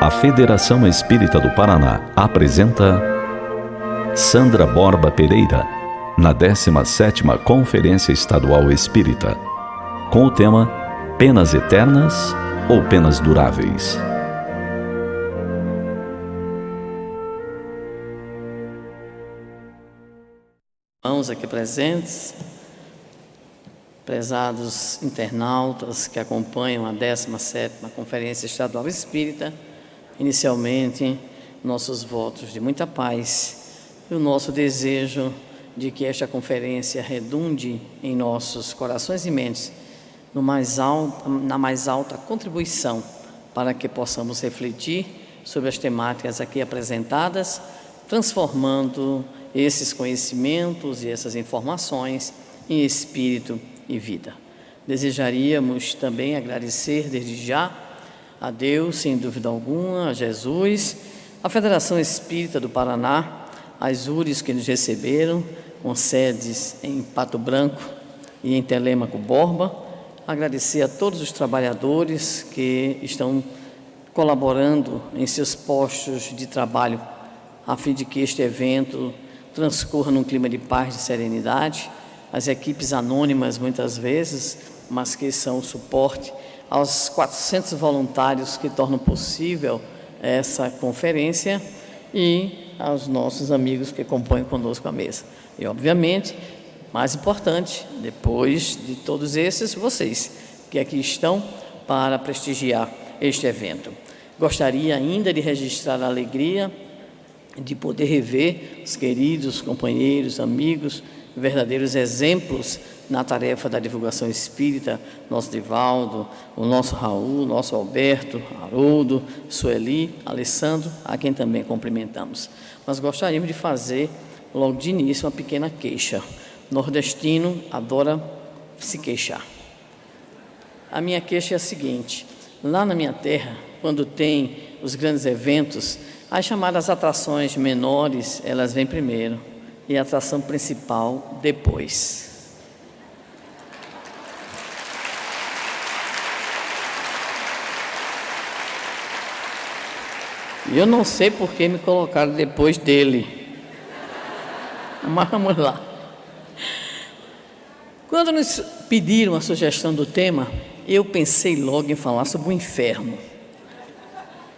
A Federação Espírita do Paraná apresenta Sandra Borba Pereira, na 17ª Conferência Estadual Espírita, com o tema Penas Eternas ou Penas Duráveis? Irmãos aqui presentes, prezados internautas que acompanham a 17ª Conferência Estadual Espírita, inicialmente, nossos votos de muita paz e o nosso desejo de que esta conferência redunde em nossos corações e mentes na mais alta contribuição para que possamos refletir sobre as temáticas aqui apresentadas, transformando esses conhecimentos e essas informações em espírito e vida. Desejaríamos também agradecer desde já a Deus, sem dúvida alguma, a Jesus, a Federação Espírita do Paraná, as URIs que nos receberam, com sedes em Pato Branco e em Telêmaco Borba. Agradecer a todos os trabalhadores que estão colaborando em seus postos de trabalho, a fim de que este evento transcorra num clima de paz e serenidade. As equipes anônimas, muitas vezes, mas que são o suporte aos 400 voluntários que tornam possível essa conferência e aos nossos amigos que compõem conosco a mesa. E, obviamente, mais importante, depois de todos esses, vocês que aqui estão para prestigiar este evento. Gostaria ainda de registrar a alegria de poder rever os queridos companheiros, amigos, verdadeiros exemplos na tarefa da divulgação espírita, nosso Divaldo, o nosso Raul, nosso Alberto, Haroldo, Sueli, Alessandro, a quem também cumprimentamos. Mas gostaríamos de fazer, logo de início, uma pequena queixa. Nordestino adora se queixar. A minha queixa é a seguinte: lá na minha terra, quando tem os grandes eventos, as chamadas atrações menores, elas vêm primeiro, e a atração principal depois. Eu não sei por que me colocaram depois dele, mas vamos lá. Quando nos pediram a sugestão do tema, eu pensei logo em falar sobre o inferno,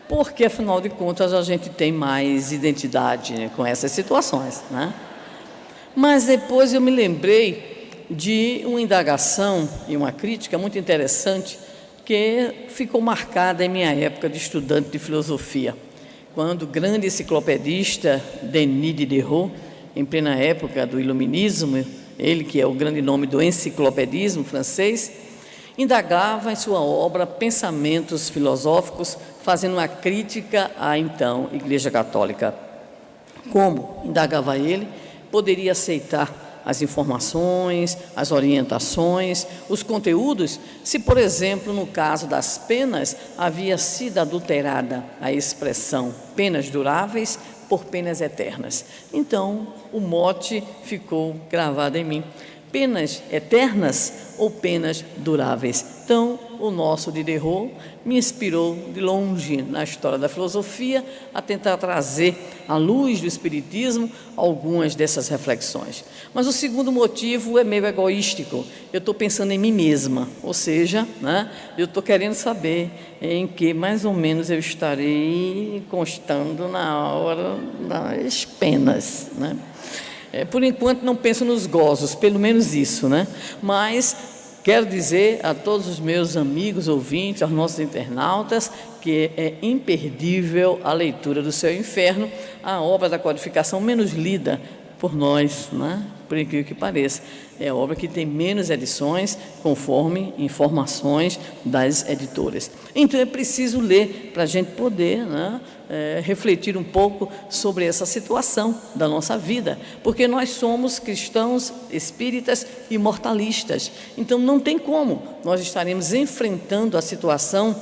porque afinal de contas a gente tem mais identidade, né, com essas situações, né? Mas depois eu me lembrei de uma indagação e uma crítica muito interessante que ficou marcada em minha época de estudante de filosofia, quando o grande enciclopedista Denis Diderot, em plena época do iluminismo, ele que é o grande nome do enciclopedismo francês, indagava em sua obra Pensamentos Filosóficos, fazendo uma crítica à então Igreja Católica. Como, indagava ele, poderia aceitar as informações, as orientações, os conteúdos, se, por exemplo, no caso das penas, havia sido adulterada a expressão penas duráveis por penas eternas. Então, o mote ficou gravado em mim: penas eternas ou penas duráveis? Então, o nosso Diderot me inspirou de longe na história da filosofia a tentar trazer à luz do Espiritismo algumas dessas reflexões. Mas o segundo motivo é meio egoístico. Eu estou pensando em mim mesma, ou seja, né, eu estou querendo saber em que mais ou menos eu estarei constando na hora das penas, né? Por enquanto não penso nos gozos, pelo menos isso, né? Mas quero dizer a todos os meus amigos ouvintes, aos nossos internautas, que é imperdível a leitura do Céu e Inferno, a obra da codificação menos lida por nós, né? Por incrível que pareça. É a obra que tem menos edições, conforme informações das editoras. Então é preciso ler para a gente poder, né, refletir um pouco sobre essa situação da nossa vida, porque nós somos cristãos, espíritas e mortalistas. Então não tem como nós estaremos enfrentando a situação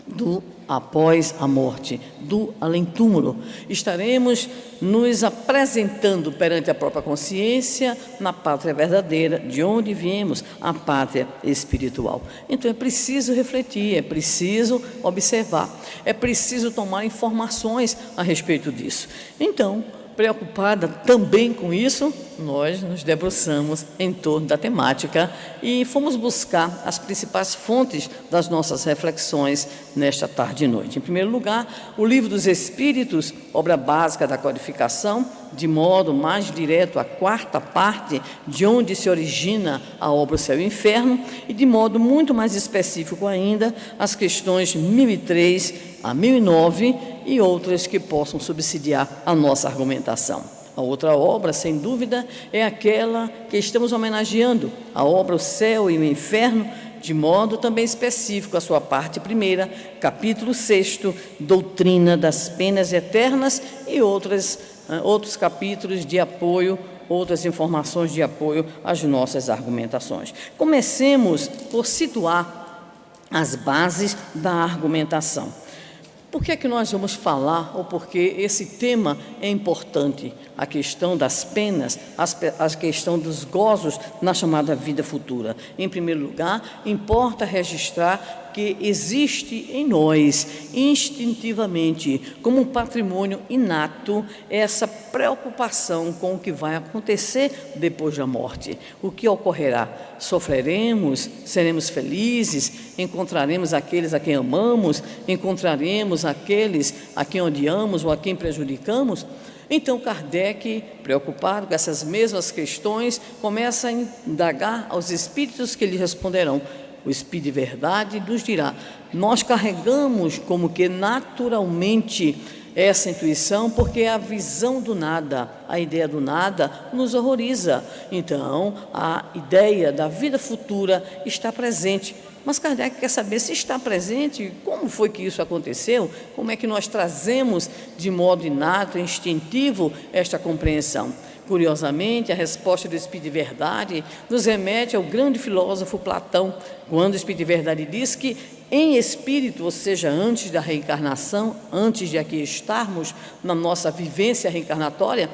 do após a morte, do além-túmulo. Estaremos nos apresentando perante a própria consciência na pátria verdadeira, de onde viemos, a pátria espiritual. Então é preciso refletir, é preciso observar, é preciso tomar informações a respeito disso. Então, preocupada também com isso, nós nos debruçamos em torno da temática e fomos buscar as principais fontes das nossas reflexões nesta tarde e noite. Em primeiro lugar, o Livro dos Espíritos, obra básica da codificação, de modo mais direto a quarta parte de onde se origina a obra O Céu e o Inferno, e de modo muito mais específico ainda, as questões 1003 a 1009 e outras que possam subsidiar a nossa argumentação. A outra obra, sem dúvida, é aquela que estamos homenageando, a obra O Céu e o Inferno, de modo também específico a sua parte primeira, capítulo 6º, Doutrina das Penas Eternas, e outros capítulos de apoio, outras informações de apoio às nossas argumentações. Comecemos por situar as bases da argumentação. Por que é que nós vamos falar, ou porque esse tema é importante? A questão das penas, a questão dos gozos na chamada vida futura. Em primeiro lugar, importa registrar que existe em nós, instintivamente, como um patrimônio inato, essa preocupação com o que vai acontecer depois da morte. O que ocorrerá? Sofreremos? Seremos felizes? Encontraremos aqueles a quem amamos? Encontraremos aqueles a quem odiamos ou a quem prejudicamos? Então Kardec, preocupado com essas mesmas questões, começa a indagar aos espíritos que lhe responderão. O Espírito de Verdade nos dirá: nós carregamos como que naturalmente essa intuição, porque a visão do nada, a ideia do nada nos horroriza. Então, a ideia da vida futura está presente. Mas Kardec quer saber se está presente, como foi que isso aconteceu, como é que nós trazemos de modo inato, instintivo, esta compreensão. Curiosamente, a resposta do Espírito de Verdade nos remete ao grande filósofo Platão, quando o Espírito de Verdade diz que em espírito, ou seja, antes da reencarnação, antes de aqui estarmos na nossa vivência reencarnatória,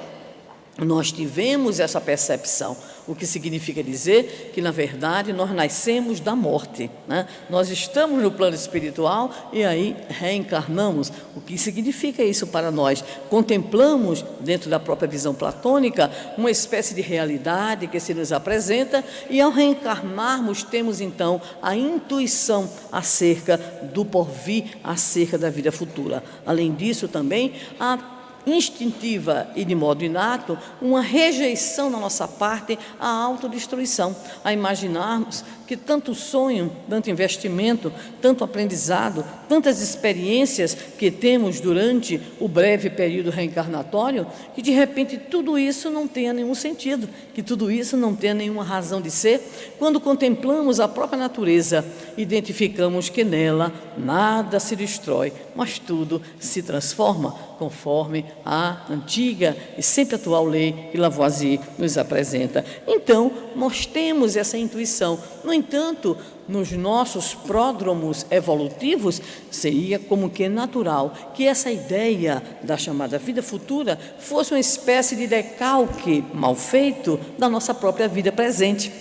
nós tivemos essa percepção, o que significa dizer que, na verdade, nós nascemos da morte, né? Nós estamos no plano espiritual e aí reencarnamos. O que significa isso para nós? Contemplamos, dentro da própria visão platônica, uma espécie de realidade que se nos apresenta e, ao reencarnarmos, temos, então, a intuição acerca do porvir, acerca da vida futura. Além disso, também, a instintiva e de modo inato, uma rejeição da nossa parte à autodestruição, a imaginarmos que tanto sonho, tanto investimento, tanto aprendizado, tantas experiências que temos durante o breve período reencarnatório, que de repente tudo isso não tenha nenhum sentido, que tudo isso não tenha nenhuma razão de ser. Quando contemplamos a própria natureza, identificamos que nela nada se destrói, mas tudo se transforma, conforme a antiga e sempre atual lei que Lavoisier nos apresenta. Então, nós temos essa intuição. No entanto, nos nossos pródromos evolutivos, seria como que natural que essa ideia da chamada vida futura fosse uma espécie de decalque mal feito da nossa própria vida presente.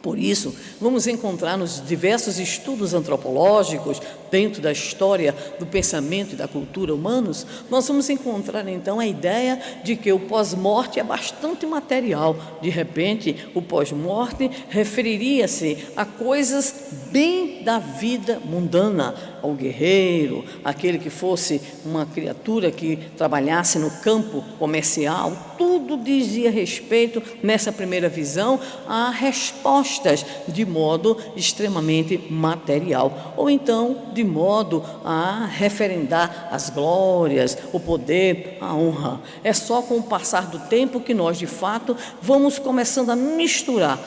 Por isso, vamos encontrar nos diversos estudos antropológicos, dentro da história do pensamento e da cultura humanos, nós vamos encontrar então a ideia de que o pós-morte é bastante material. De repente, o pós-morte referiria-se a coisas bem da vida mundana, ao guerreiro, aquele que fosse uma criatura que trabalhasse no campo comercial. Tudo dizia respeito, nessa primeira visão, a respostas de modo extremamente material, ou então de modo a referendar as glórias, o poder, a honra. É só com o passar do tempo que nós, de fato, vamos começando a misturar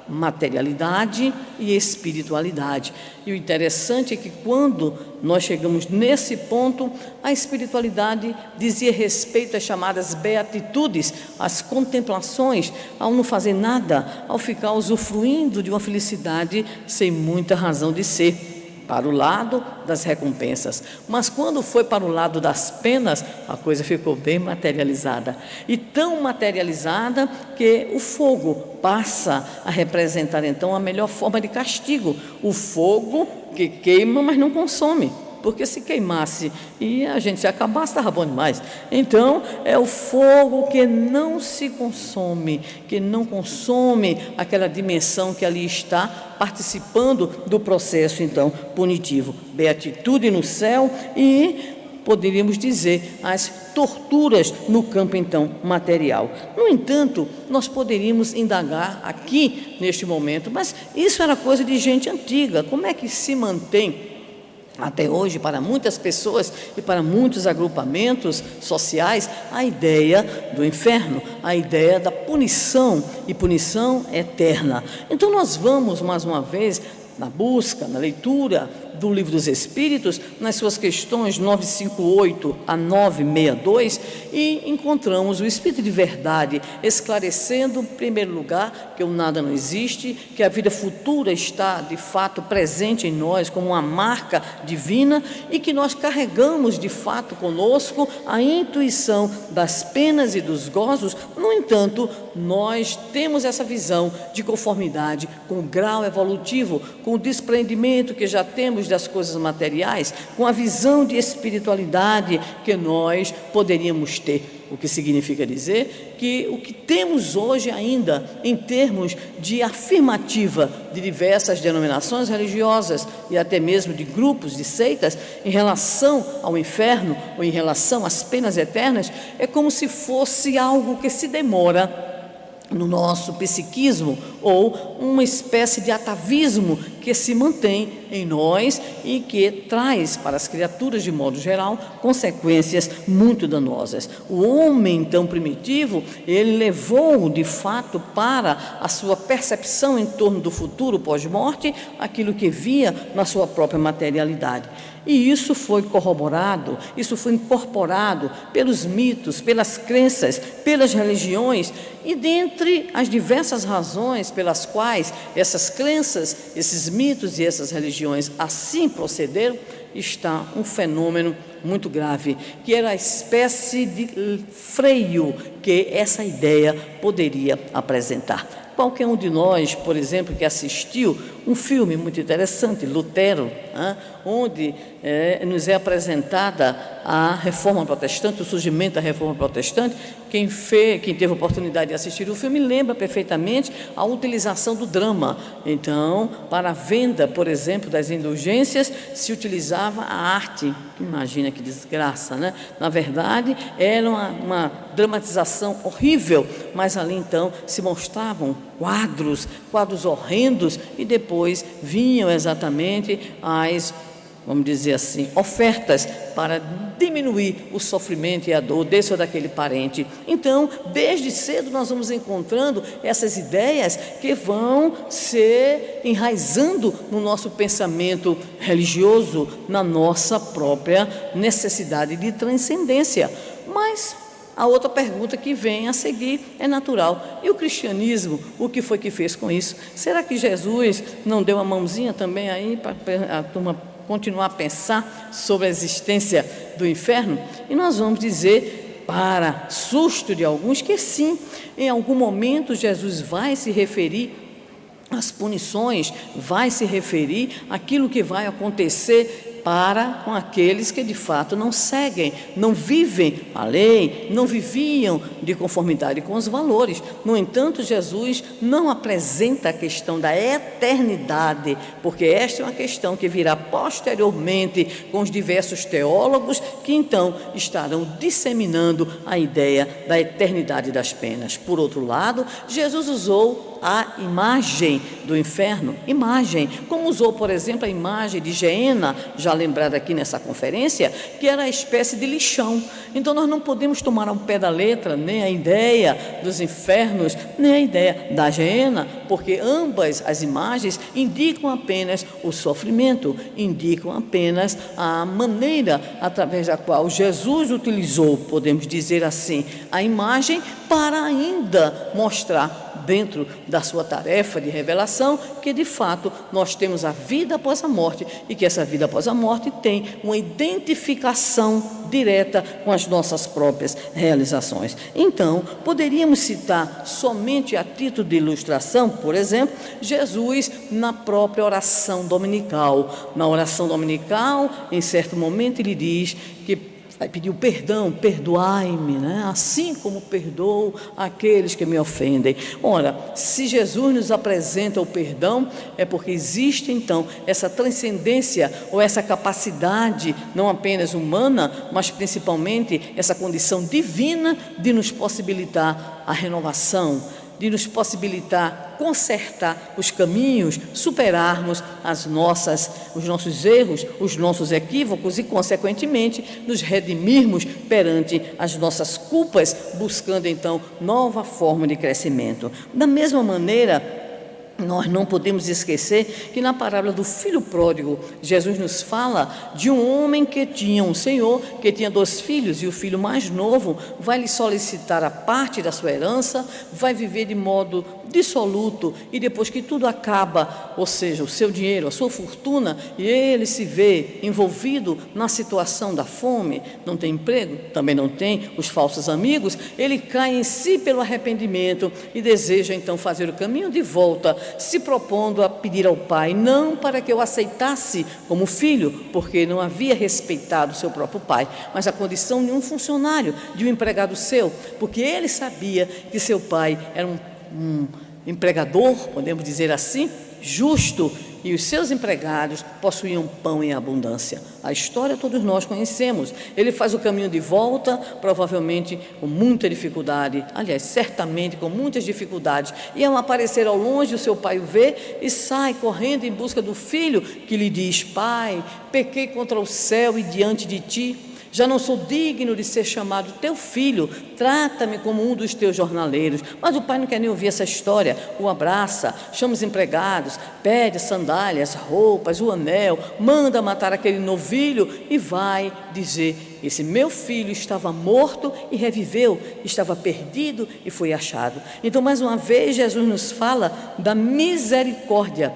materialidade e espiritualidade. E o interessante é que quando nós chegamos nesse ponto, a espiritualidade dizia respeito às chamadas beatitudes, às contemplações, ao não fazer nada, ao ficar usufruindo de uma felicidade sem muita razão de ser. para o lado das recompensas. Mas quando foi para o lado das penas, a coisa ficou bem materializada. E tão materializada que o fogo passa a representar então a melhor forma de castigo. O fogo que queima, mas não consome. Porque se queimasse e a gente se acabasse, estava bom demais. Então, é o fogo que não se consome, que não consome aquela dimensão que ali está participando do processo, então, punitivo. Beatitude no céu e, poderíamos dizer, as torturas no campo, então, material. No entanto, nós poderíamos indagar aqui, neste momento, mas isso era coisa de gente antiga. Como é que se mantém até hoje, para muitas pessoas e para muitos agrupamentos sociais, a ideia do inferno, a ideia da punição, e punição eterna? Então nós vamos, mais uma vez, na busca, na leitura do Livro dos Espíritos, nas suas questões 958 a 962, e encontramos o Espírito de Verdade esclarecendo, em primeiro lugar, que o nada não existe, que a vida futura está, de fato, presente em nós como uma marca divina e que nós carregamos, de fato, conosco a intuição das penas e dos gozos. No entanto, nós temos essa visão de conformidade com o grau evolutivo, com o desprendimento que já temos das coisas materiais, com a visão de espiritualidade que nós poderíamos ter. O que significa dizer que o que temos hoje ainda, em termos de afirmativa de diversas denominações religiosas e até mesmo de grupos, de seitas, em relação ao inferno ou em relação às penas eternas, é como se fosse algo que se demora no nosso psiquismo, ou uma espécie de atavismo que se mantém em nós e que traz para as criaturas, de modo geral, consequências muito danosas. O homem, então, primitivo, ele levou, de fato, para a sua percepção em torno do futuro pós-morte, aquilo que via na sua própria materialidade. E isso foi corroborado, isso foi incorporado pelos mitos, pelas crenças, pelas religiões, e dentre as diversas razões pelas quais essas crenças, esses mitos e essas religiões assim procederam, está um fenômeno muito grave, que era a espécie de freio que essa ideia poderia apresentar. Qualquer um de nós, por exemplo, que assistiu um filme muito interessante, Lutero, onde nos é apresentada a Reforma Protestante, o surgimento da Reforma Protestante. Quem teve a oportunidade de assistir o filme lembra perfeitamente a utilização do drama. Então, para a venda, por exemplo, das indulgências, se utilizava a arte. Imagina que desgraça, né? Na verdade, era uma dramatização horrível, mas ali então se mostravam quadros horrendos, e depois vinham exatamente as, vamos dizer assim, ofertas para diminuir o sofrimento e a dor desse ou daquele parente. Então, desde cedo nós vamos encontrando essas ideias que vão se enraizando no nosso pensamento religioso, na nossa própria necessidade de transcendência. Mas a outra pergunta que vem a seguir é natural. E o cristianismo, o que foi que fez com isso? Será que Jesus não deu uma mãozinha também aí para a turma continuar a pensar sobre a existência do inferno? E nós vamos dizer, para susto de alguns, que sim, em algum momento Jesus vai se referir às punições, vai se referir àquilo que vai acontecer para com aqueles que de fato não seguem, não vivem a lei, não viviam de conformidade com os valores. No entanto, Jesus não apresenta a questão da eternidade, porque esta é uma questão que virá posteriormente com os diversos teólogos que então estarão disseminando a ideia da eternidade das penas. Por outro lado, Jesus usou a imagem do inferno, como usou, por exemplo, a imagem de Geena, já lembrada aqui nessa conferência, que era a espécie de lixão. Então nós não podemos tomar ao pé da letra nem a ideia dos infernos, nem a ideia da Geena, porque ambas as imagens indicam apenas o sofrimento, indicam apenas a maneira através da qual Jesus utilizou, podemos dizer assim, a imagem para ainda mostrar dentro da sua tarefa de revelação, que de fato nós temos a vida após a morte e que essa vida após a morte tem uma identificação direta com as nossas próprias realizações. Então, poderíamos citar somente a título de ilustração, por exemplo, Jesus na própria oração dominical. Na oração dominical, em certo momento, ele diz que vai pedir o perdão, perdoai-me, né? Assim como perdoo aqueles que me ofendem. Ora, se Jesus nos apresenta o perdão, é porque existe então essa transcendência ou essa capacidade, não apenas humana, mas principalmente essa condição divina de nos possibilitar a renovação, de nos possibilitar consertar os caminhos, superarmos os nossos erros, os nossos equívocos e, consequentemente, nos redimirmos perante as nossas culpas, buscando, então, nova forma de crescimento. Da mesma maneira, nós não podemos esquecer que na parábola do filho pródigo, Jesus nos fala de um homem que tinha um senhor, que tinha 2 filhos, e o filho mais novo vai lhe solicitar a parte da sua herança, vai viver de modo dissoluto, e depois que tudo acaba, ou seja, o seu dinheiro, a sua fortuna, e ele se vê envolvido na situação da fome, não tem emprego, também não tem os falsos amigos, ele cai em si pelo arrependimento e deseja então fazer o caminho de volta, se propondo a pedir ao pai, não para que eu aceitasse como filho, porque não havia respeitado seu próprio pai, mas a condição de um funcionário, de um empregado seu, porque ele sabia que seu pai era um empregador, podemos dizer assim, justo, e os seus empregados possuíam pão em abundância. A história todos nós conhecemos. Ele faz o caminho de volta, provavelmente com muita dificuldade, aliás, certamente com muitas dificuldades, e ao aparecer ao longe, o seu pai o vê e sai correndo em busca do filho, que lhe diz: pai, pequei contra o céu e diante de ti, já não sou digno de ser chamado teu filho, trata-me como um dos teus jornaleiros. Mas o pai não quer nem ouvir essa história, o abraça, chama os empregados, pede sandálias, roupas, o anel, manda matar aquele novilho e vai dizer: esse meu filho estava morto e reviveu, estava perdido e foi achado. Então, mais uma vez, Jesus nos fala da misericórdia,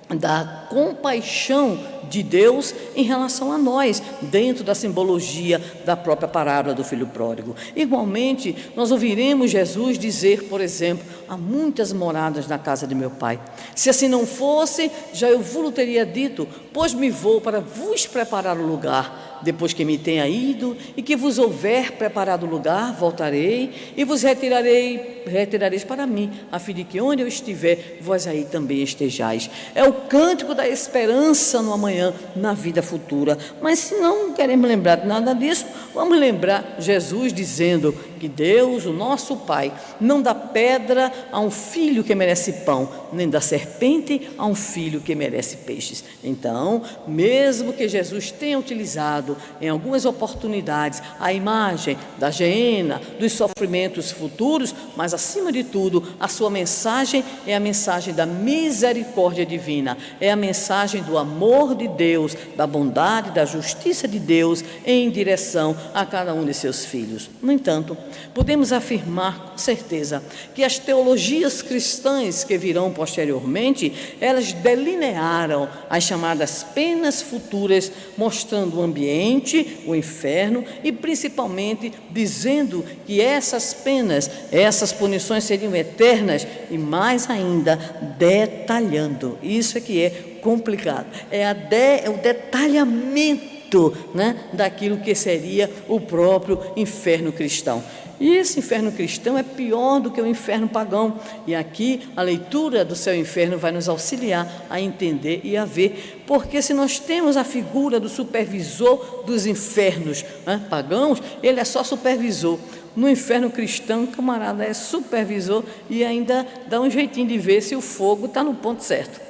da compaixão de Deus em relação a nós, dentro da simbologia da própria parábola do filho pródigo. Igualmente, nós ouviremos Jesus dizer, por exemplo: há muitas moradas na casa de meu pai. Se assim não fosse, já eu vos teria dito, pois me vou para vos preparar o lugar. Depois que me tenha ido e que vos houver preparado o lugar, voltarei e vos retirareis para mim, a fim de que onde eu estiver, vós aí também estejais. É o cântico da esperança no amanhã, na vida futura. Mas se não queremos lembrar de nada disso, vamos lembrar Jesus dizendo que Deus, o nosso Pai, não dá pedra a um filho que merece pão, nem dá serpente a um filho que merece peixes. Então, mesmo que Jesus tenha utilizado em algumas oportunidades a imagem da geena, dos sofrimentos futuros, mas acima de tudo, a sua mensagem é a mensagem da misericórdia divina, é a mensagem do amor de Deus, da bondade, da justiça de Deus em direção a cada um de seus filhos. No entanto, podemos afirmar com certeza que as teologias cristãs que virão posteriormente, elas delinearam as chamadas penas futuras, mostrando o ambiente, o inferno, e principalmente dizendo que essas penas, essas punições seriam eternas, e mais ainda detalhando. Isso é que é complicado, é o detalhamento, né, daquilo que seria o próprio inferno cristão. E esse inferno cristão é pior do que o inferno pagão. E aqui a leitura do céu e inferno vai nos auxiliar a entender e a ver. Porque se nós temos a figura do supervisor dos infernos, né, pagãos, ele é só supervisor. No inferno cristão, o camarada é supervisor e ainda dá um jeitinho de ver se o fogo está no ponto certo.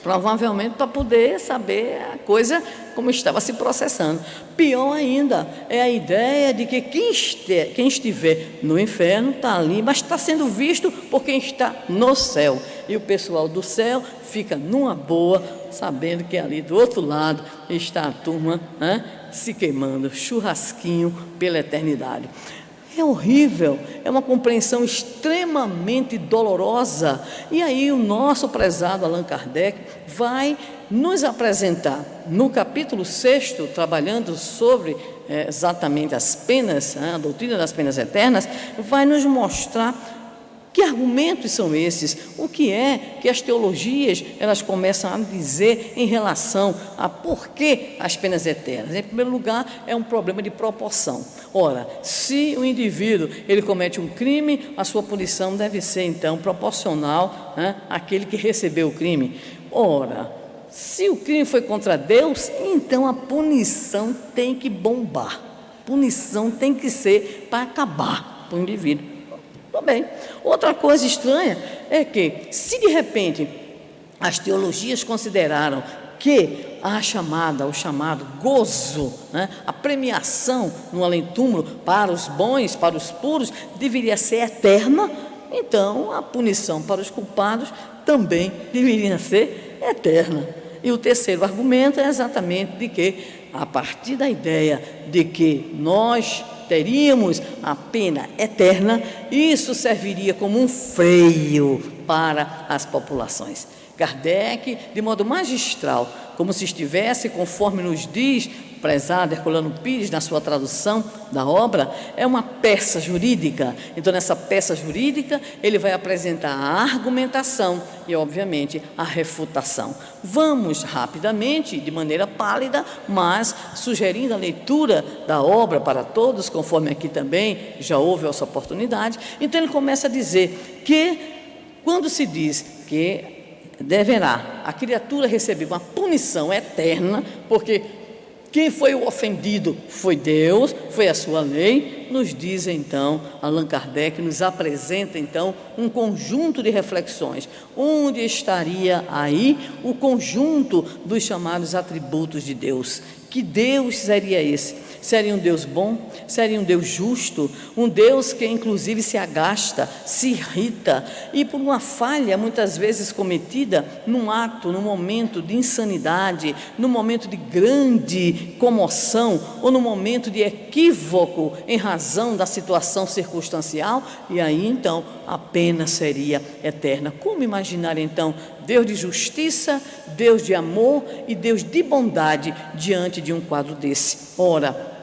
Provavelmente para poder saber a coisa como estava se processando. Pior ainda é a ideia de que quem estiver no inferno está ali, mas está sendo visto por quem está no céu. E o pessoal do céu fica numa boa, sabendo que ali do outro lado está a turma, né, se queimando, churrasquinho pela eternidade. É horrível, é uma compreensão extremamente dolorosa. E aí o nosso prezado Allan Kardec vai nos apresentar, no capítulo 6º, trabalhando sobre exatamente as penas, a doutrina das penas eternas, vai nos mostrar que argumentos são esses, o que é que as teologias elas começam a dizer em relação a por que as penas eternas. Em primeiro lugar, é um problema de proporção. Ora, se o indivíduo ele comete um crime, a sua punição deve ser então proporcional àquele que recebeu o crime. Ora, se o crime foi contra Deus, então a punição tem que bombar, punição tem que ser para acabar com o indivíduo. Bem, outra coisa estranha é que, se de repente as teologias consideraram que o chamado gozo, a premiação no além-túmulo para os bons, para os puros, deveria ser eterna, então a punição para os culpados também deveria ser eterna. E o terceiro argumento é exatamente de que, a partir da ideia de que nós teríamos a pena eterna, isso serviria como um freio para as populações. Kardec, de modo magistral, como se estivesse, conforme nos diz o prezado Herculano Pires, na sua tradução da obra, é uma peça jurídica. Então, nessa peça jurídica, ele vai apresentar a argumentação e, obviamente, a refutação. Vamos rapidamente, de maneira pálida, mas sugerindo a leitura da obra para todos, conforme aqui também já houve essa oportunidade. Então, ele começa a dizer que, quando se diz que deverá a criatura receber uma punição eterna, porque quem foi o ofendido foi Deus, foi a sua lei, nos diz então, Allan Kardec nos apresenta então um conjunto de reflexões, onde estaria aí o conjunto dos chamados atributos de Deus. Que Deus seria esse? Seria um Deus bom? Seria um Deus justo? Um Deus que inclusive se agasta, se irrita, e por uma falha muitas vezes cometida num ato, num momento de insanidade, num momento de grande comoção, ou num momento de equívoco em razão da situação circunstancial, e aí então a pena seria eterna. Como imaginar então Deus de justiça, Deus de amor e Deus de bondade diante de um quadro desse? Ora,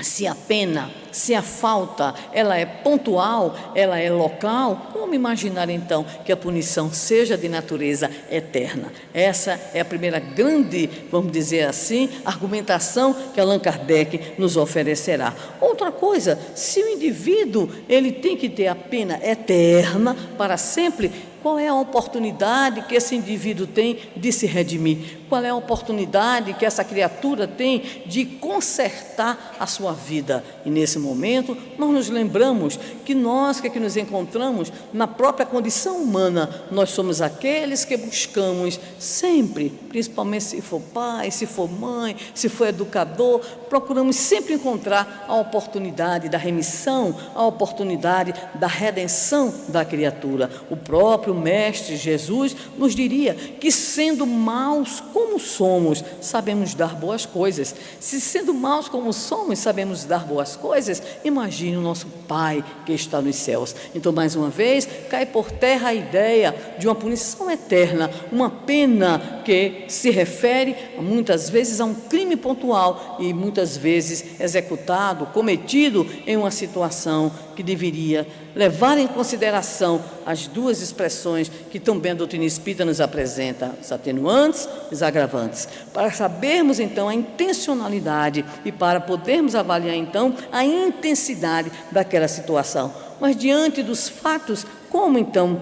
se a pena, se a falta, ela é pontual, ela é local, como imaginar então que a punição seja de natureza eterna? Essa é a primeira grande, vamos dizer assim, argumentação que Allan Kardec nos oferecerá. Outra coisa, se o indivíduo ele tem que ter a pena eterna para sempre, qual é a oportunidade que esse indivíduo tem de se redimir? Qual é a oportunidade que essa criatura tem de consertar a sua vida? E nesse momento, nós nos lembramos que nós que aqui nos encontramos, na própria condição humana, nós somos aqueles que buscamos sempre, principalmente se for pai, se for mãe, se for educador, procuramos sempre encontrar a oportunidade da remissão, a oportunidade da redenção da criatura. O próprio Mestre Jesus nos diria que, sendo maus como somos, sabemos dar boas coisas. Se sendo maus como somos, sabemos dar boas coisas, imagine o nosso Pai que está nos céus. Então, mais uma vez, cai por terra a ideia de uma punição eterna, uma pena que se refere muitas vezes a um crime pontual e muitas vezes executado, cometido em uma situação que deveria levar em consideração as duas expressões que também a doutrina espírita nos apresenta, os atenuantes e os agravantes, para sabermos então a intencionalidade e para podermos avaliar então a intensidade daquela situação. Mas diante dos fatos, como então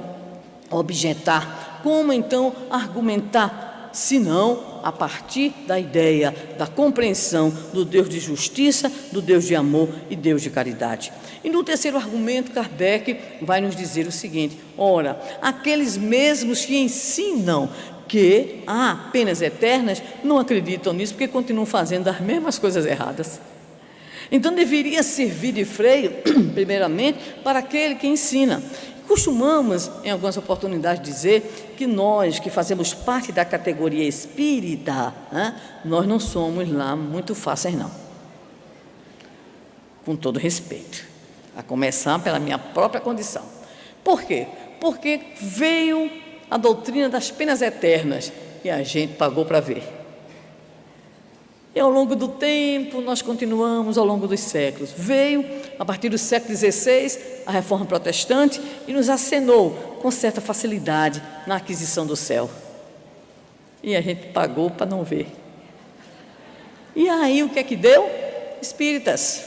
objetar, como então argumentar, se não a partir da ideia da compreensão do Deus de justiça, do Deus de amor e Deus de caridade. E no terceiro argumento, Kardec vai nos dizer o seguinte: ora, aqueles mesmos que ensinam que há penas eternas não acreditam nisso, porque continuam fazendo as mesmas coisas erradas. Então deveria servir de freio, primeiramente, para aquele que ensina. Costumamos, em algumas oportunidades, dizer que nós, que fazemos parte da categoria espírita, nós não somos lá muito fáceis, não. Com todo respeito. a começar pela minha própria condição. Por quê? Porque veio a doutrina das penas eternas e a gente pagou para ver. E ao longo do tempo, nós continuamos ao longo dos séculos. Veio, a partir do século XVI, a Reforma Protestante e nos acenou com certa facilidade na aquisição do céu. E a gente pagou para não ver. E aí o que é que deu? Espíritas.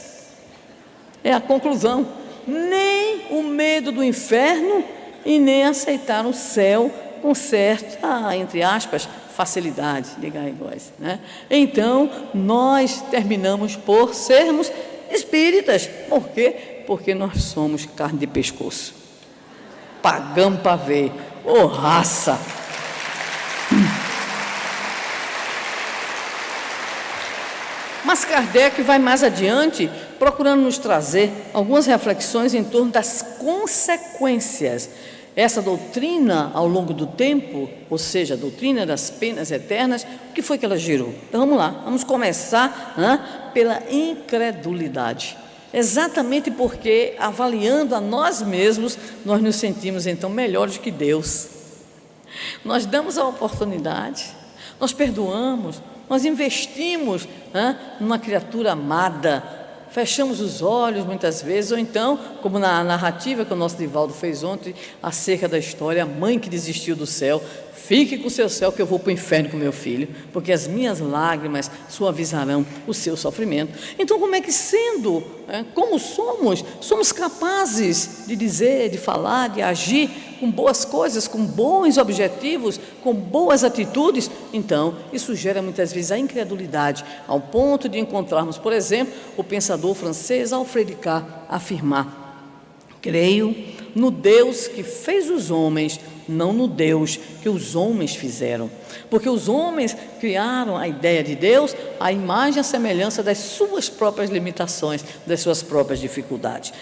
É a conclusão. Nem o medo do inferno e nem aceitar o céu com certa, entre aspas, facilidade, diga aí nós, né? Então, nós terminamos por sermos espíritas. Por quê? Porque nós somos carne de pescoço. Pagamos para ver. Ô raça! Mas Kardec vai mais adiante, procurando nos trazer algumas reflexões em torno das consequências. Essa doutrina, ao longo do tempo, ou seja, a doutrina das penas eternas, o que foi que ela gerou? Então vamos lá, vamos começar pela incredulidade. Exatamente porque, avaliando a nós mesmos, nós nos sentimos então melhores que Deus. Nós damos a oportunidade, nós perdoamos, nós investimos numa criatura amada, fechamos os olhos muitas vezes, ou então, como na narrativa que o nosso Divaldo fez ontem, acerca da história, a mãe que desistiu do céu, fique com o seu céu que eu vou para o inferno com meu filho, porque as minhas lágrimas suavizarão o seu sofrimento. Então, como é que como somos capazes de dizer, de falar, de agir com boas coisas, com bons objetivos, com boas atitudes? Então, isso gera muitas vezes a incredulidade, ao ponto de encontrarmos, por exemplo, o pensador francês Alfred K. afirmar: creio no Deus que fez os homens, não no Deus que os homens fizeram. Porque os homens criaram a ideia de Deus, a imagem e a semelhança das suas próprias limitações, das suas próprias dificuldades.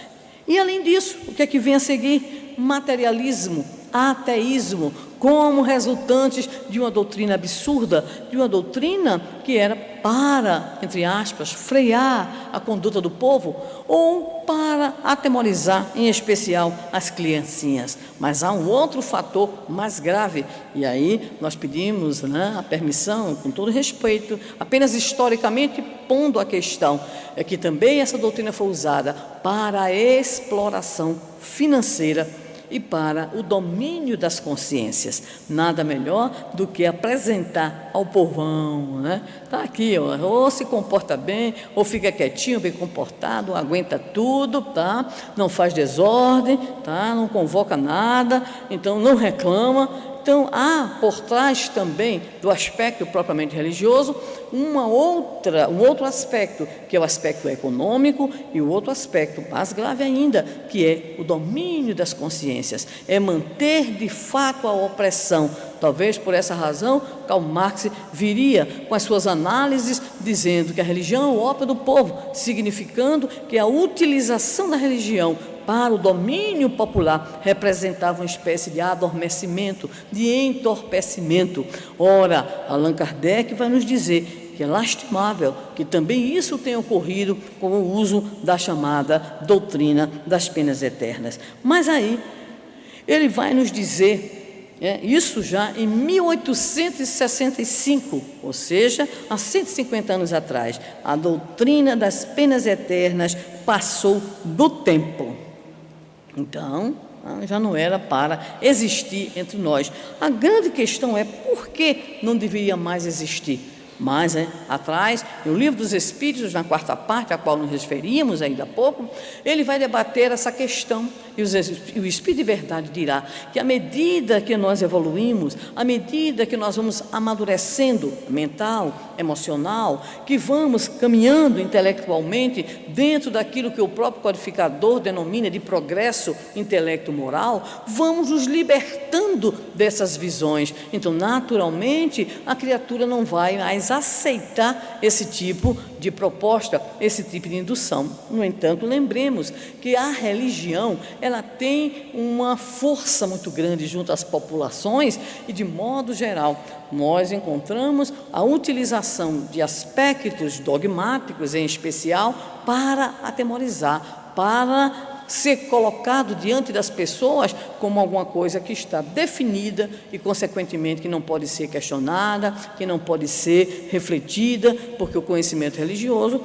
E além disso, o que é que vem a seguir? Materialismo, ateísmo, como resultantes de uma doutrina absurda, de uma doutrina que era para, entre aspas, frear a conduta do povo ou para atemorizar, em especial, as criancinhas. Mas há um outro fator mais grave, e aí nós pedimos a permissão, com todo respeito, apenas historicamente pondo a questão, é que também essa doutrina foi usada para a exploração financeira e para o domínio das consciências. Nada melhor do que apresentar ao povão, Está aqui, ou se comporta bem, ou fica quietinho, bem comportado, aguenta tudo, tá? Não faz desordem, tá? Não convoca nada, então não reclama. Então, há por trás também do aspecto propriamente religioso um outro aspecto, que é o aspecto econômico, e o outro aspecto mais grave ainda, que é o domínio das consciências, é manter de fato a opressão. Talvez por essa razão, Karl Marx viria com as suas análises dizendo que a religião é o ópio do povo, significando que a utilização da religião para o domínio popular representava uma espécie de adormecimento, de entorpecimento. Ora, Allan Kardec vai nos dizer que é lastimável que também isso tenha ocorrido com o uso da chamada doutrina das penas eternas. Mas aí, ele vai nos dizer, isso já em 1865, ou seja, há 150 anos atrás, a doutrina das penas eternas passou do tempo. Então, já não era para existir entre nós. A grande questão é por que não deveria mais existir. Mas, atrás, no Livro dos Espíritos, na quarta parte, a qual nos referimos ainda há pouco, ele vai debater essa questão, e o Espírito de Verdade dirá que à medida que nós evoluímos, à medida que nós vamos amadurecendo mental, emocional, que vamos caminhando intelectualmente dentro daquilo que o próprio codificador denomina de progresso intelecto-moral, vamos nos libertando dessas visões. Então, naturalmente, a criatura não vai mais aceitar esse tipo de proposta, esse tipo de indução. No entanto, lembremos que a religião, ela tem uma força muito grande junto às populações e, de modo geral, nós encontramos a utilização de aspectos dogmáticos, em especial, para atemorizar, para ser colocado diante das pessoas como alguma coisa que está definida e, consequentemente, que não pode ser questionada, que não pode ser refletida, porque o conhecimento religioso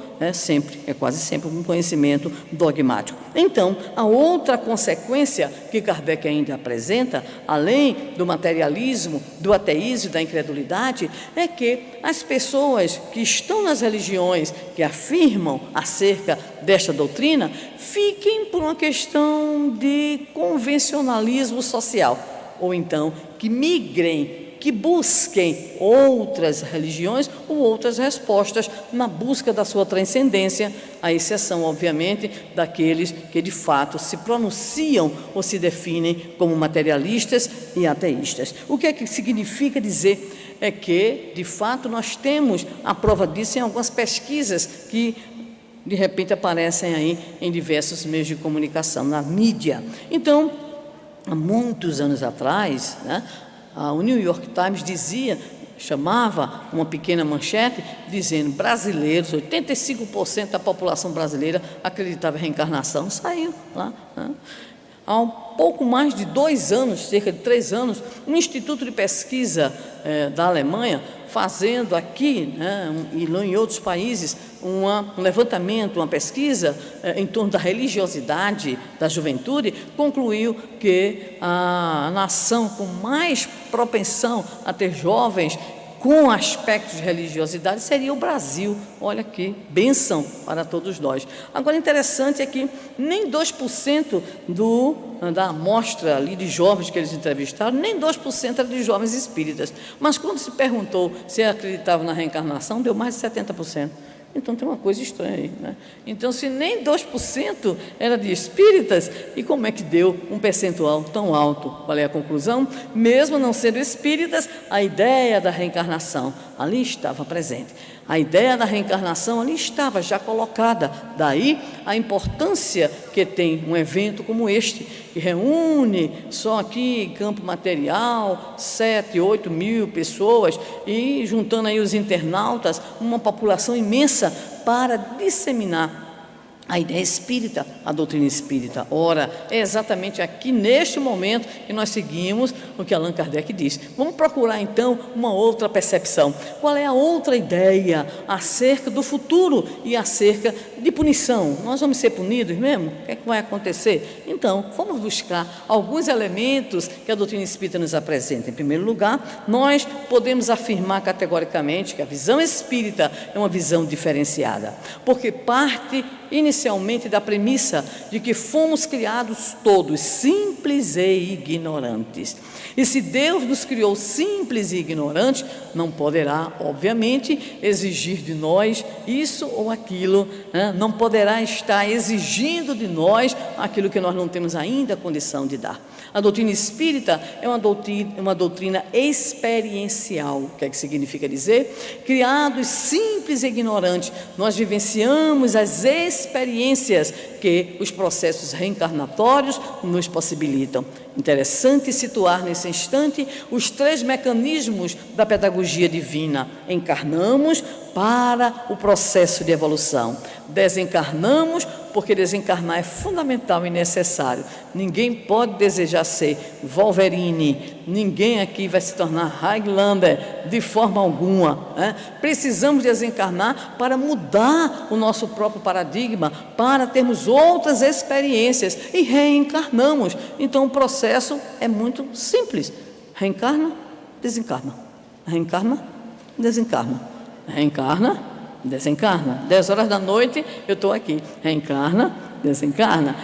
é quase sempre um conhecimento dogmático. Então, a outra consequência que Kardec ainda apresenta, além do materialismo, do ateísmo e da incredulidade, é que as pessoas que estão nas religiões que afirmam acerca desta doutrina fiquem por uma questão de convencionalismo social, ou então que migrem, que busquem outras religiões ou outras respostas na busca da sua transcendência, à exceção, obviamente, daqueles que de fato se pronunciam ou se definem como materialistas e ateístas. O que é que significa dizer? É que, de fato, nós temos a prova disso em algumas pesquisas que, de repente, aparecem aí em diversos meios de comunicação, na mídia. Então, há muitos anos atrás, o New York Times chamava uma pequena manchete dizendo: brasileiros, 85% da população brasileira acreditava em reencarnação. Saiu lá. Há um pouco mais de 2 anos, cerca de 3 anos, um instituto de pesquisa da Alemanha, fazendo aqui e em outros países um levantamento, uma pesquisa em torno da religiosidade da juventude, concluiu que a nação com mais propensão a ter jovens com aspectos de religiosidade seria o Brasil. Olha que bênção para todos nós. Agora, interessante é que nem 2% da amostra ali de jovens que eles entrevistaram, nem 2% era de jovens espíritas. Mas quando se perguntou se acreditavam na reencarnação, deu mais de 70%. Então tem uma coisa estranha aí, Então, se nem 2% era de espíritas, e como é que deu um percentual tão alto? Qual é a conclusão? Mesmo não sendo espíritas, a ideia da reencarnação ali estava presente. A ideia da reencarnação ali estava já colocada. Daí a importância que tem um evento como este, que reúne só aqui em campo material 7, 8 mil pessoas, e juntando aí os internautas, uma população imensa, para disseminar a ideia espírita, a doutrina espírita. Ora, é exatamente aqui, neste momento, que nós seguimos o que Allan Kardec diz. Vamos procurar, então, uma outra percepção. Qual é a outra ideia acerca do futuro e acerca de punição? Nós vamos ser punidos mesmo? O que é que vai acontecer? Então, vamos buscar alguns elementos que a doutrina espírita nos apresenta. Em primeiro lugar, nós podemos afirmar categoricamente que a visão espírita é uma visão diferenciada, porque parte inicialmente da premissa de que fomos criados todos simples e ignorantes. E se Deus nos criou simples e ignorantes, não poderá, obviamente, exigir de nós isso ou aquilo, não poderá estar exigindo de nós aquilo que nós não temos ainda condição de dar. A doutrina espírita é uma doutrina experiencial. O que é que significa dizer? Criados simples e ignorantes, nós vivenciamos as experiências que os processos reencarnatórios nos possibilitam. Interessante situar nesse instante os 3 mecanismos da pedagogia divina. Encarnamos para o processo de evolução. Desencarnamos porque desencarnar é fundamental e necessário. Ninguém pode desejar ser Wolverine, ninguém aqui vai se tornar Highlander de forma alguma. Precisamos desencarnar para mudar o nosso próprio paradigma, para termos outras experiências, e reencarnamos. Então o processo é muito simples: reencarna, desencarna, reencarna, desencarna, reencarna, desencarna. 10 horas da noite eu estou aqui, reencarna, desencarna,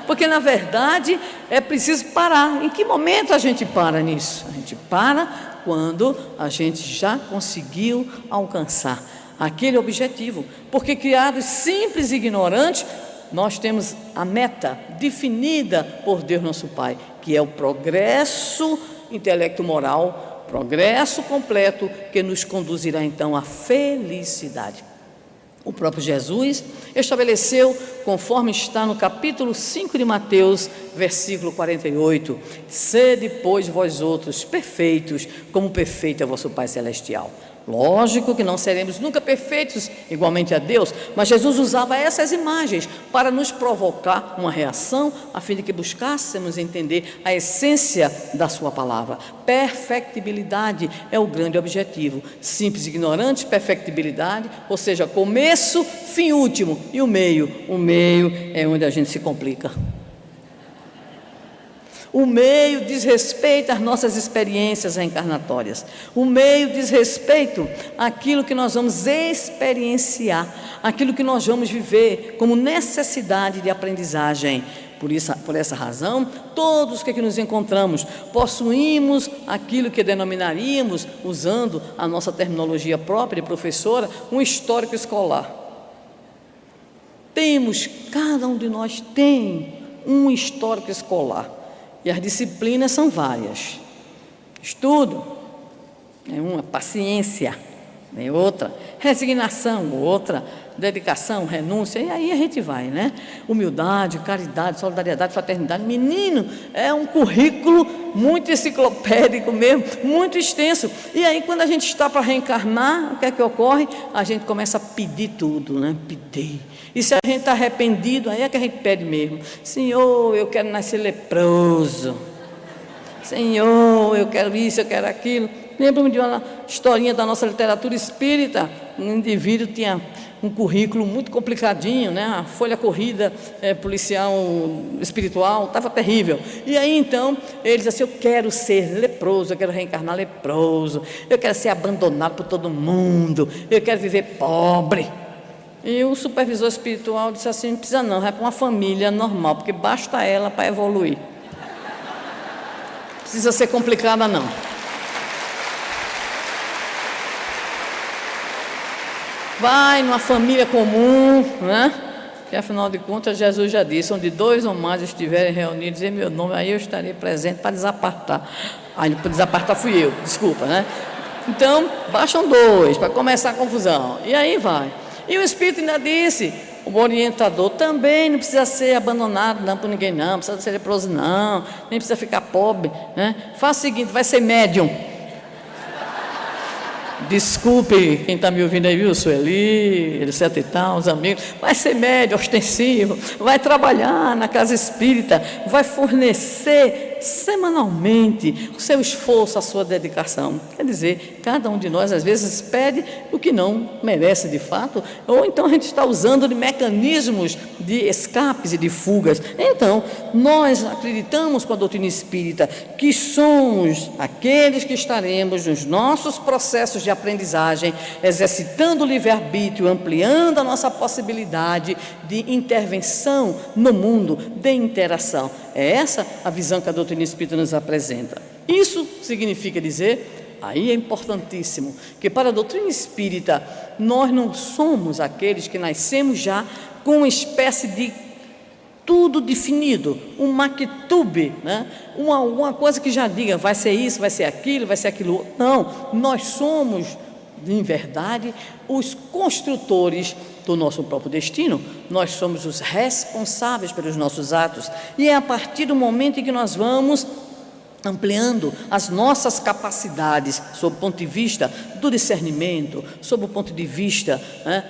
Porque na verdade é preciso parar. Em que momento a gente para nisso? A gente para quando a gente já conseguiu alcançar aquele objetivo, porque criados simples e ignorantes, nós temos a meta definida por Deus nosso Pai, que é o progresso intelecto-moral, progresso completo, que nos conduzirá então à felicidade. O próprio Jesus estabeleceu, conforme está no capítulo 5 de Mateus, versículo 48, sede, pois, vós outros perfeitos, como perfeito é vosso Pai Celestial. Lógico que não seremos nunca perfeitos igualmente a Deus, mas Jesus usava essas imagens para nos provocar uma reação, a fim de que buscássemos entender a essência da sua palavra. Perfectibilidade é o grande objetivo. Simples e ignorantes, perfectibilidade, ou seja, começo, fim último, e o meio. O meio é onde a gente se complica. O meio diz respeito às nossas experiências reencarnatórias. O meio diz respeito àquilo que nós vamos experienciar, aquilo que nós vamos viver como necessidade de aprendizagem. Por essa razão, todos que aqui nos encontramos possuímos aquilo que denominaríamos, usando a nossa terminologia própria de professora, um histórico escolar. Cada um de nós tem um histórico escolar. E as disciplinas são várias. Estudo é uma, paciência é outra, resignação outra, dedicação, renúncia, e aí a gente vai, né? Humildade, caridade, solidariedade, fraternidade. Menino, é um currículo muito enciclopédico mesmo, muito extenso. E aí quando a gente está para reencarnar, o que é que ocorre? A gente começa a pedir tudo, né? Pedir. E se a gente está arrependido, aí é que a gente pede mesmo. Senhor, eu quero nascer leproso. Senhor, eu quero isso, eu quero aquilo. Lembro-me de uma historinha da nossa literatura espírita. Um indivíduo tinha um currículo muito complicadinho, né? A folha corrida policial espiritual estava terrível. E aí então ele disse assim: eu quero ser leproso, eu quero reencarnar leproso, eu quero ser abandonado por todo mundo, eu quero viver pobre. E o supervisor espiritual disse assim: não precisa não, vai para uma família normal, porque basta ela para evoluir. Não precisa ser complicada não. Vai numa família comum, né? Que afinal de contas Jesus já disse: onde 2 ou mais estiverem reunidos em meu nome, aí eu estarei presente para desapartar. Aí para desapartar fui eu, desculpa, né? Então, baixam 2 para começar a confusão. E aí vai. E o Espírito ainda disse: o orientador também não precisa ser abandonado não por ninguém não precisa ser leproso não, nem precisa ficar pobre, né? Faz o seguinte, vai ser médium. Desculpe quem está me ouvindo aí, viu? Sueli, etc e tal, os amigos. Vai ser médio, ostensivo, vai trabalhar na casa espírita, vai fornecer semanalmente o seu esforço, a sua dedicação. Quer dizer, cada um de nós às vezes pede o que não merece de fato, ou então a gente está usando de mecanismos de escapes e de fugas. Então, nós acreditamos com a doutrina espírita que somos aqueles que estaremos nos nossos processos de aprendizagem, exercitando o livre-arbítrio, ampliando a nossa possibilidade de intervenção no mundo, de interação. É essa a visão que a doutrina espírita nos apresenta. Isso significa dizer, aí é importantíssimo, que para a doutrina espírita, nós não somos aqueles que nascemos já com uma espécie de tudo definido, um maktub, né? Uma coisa que já diga, vai ser isso, vai ser aquilo. Não, nós somos, em verdade, os construtores do nosso próprio destino. Nós somos os responsáveis pelos nossos atos. E é a partir do momento em que nós vamos ampliando as nossas capacidades sob o ponto de vista do discernimento, sob o ponto de vista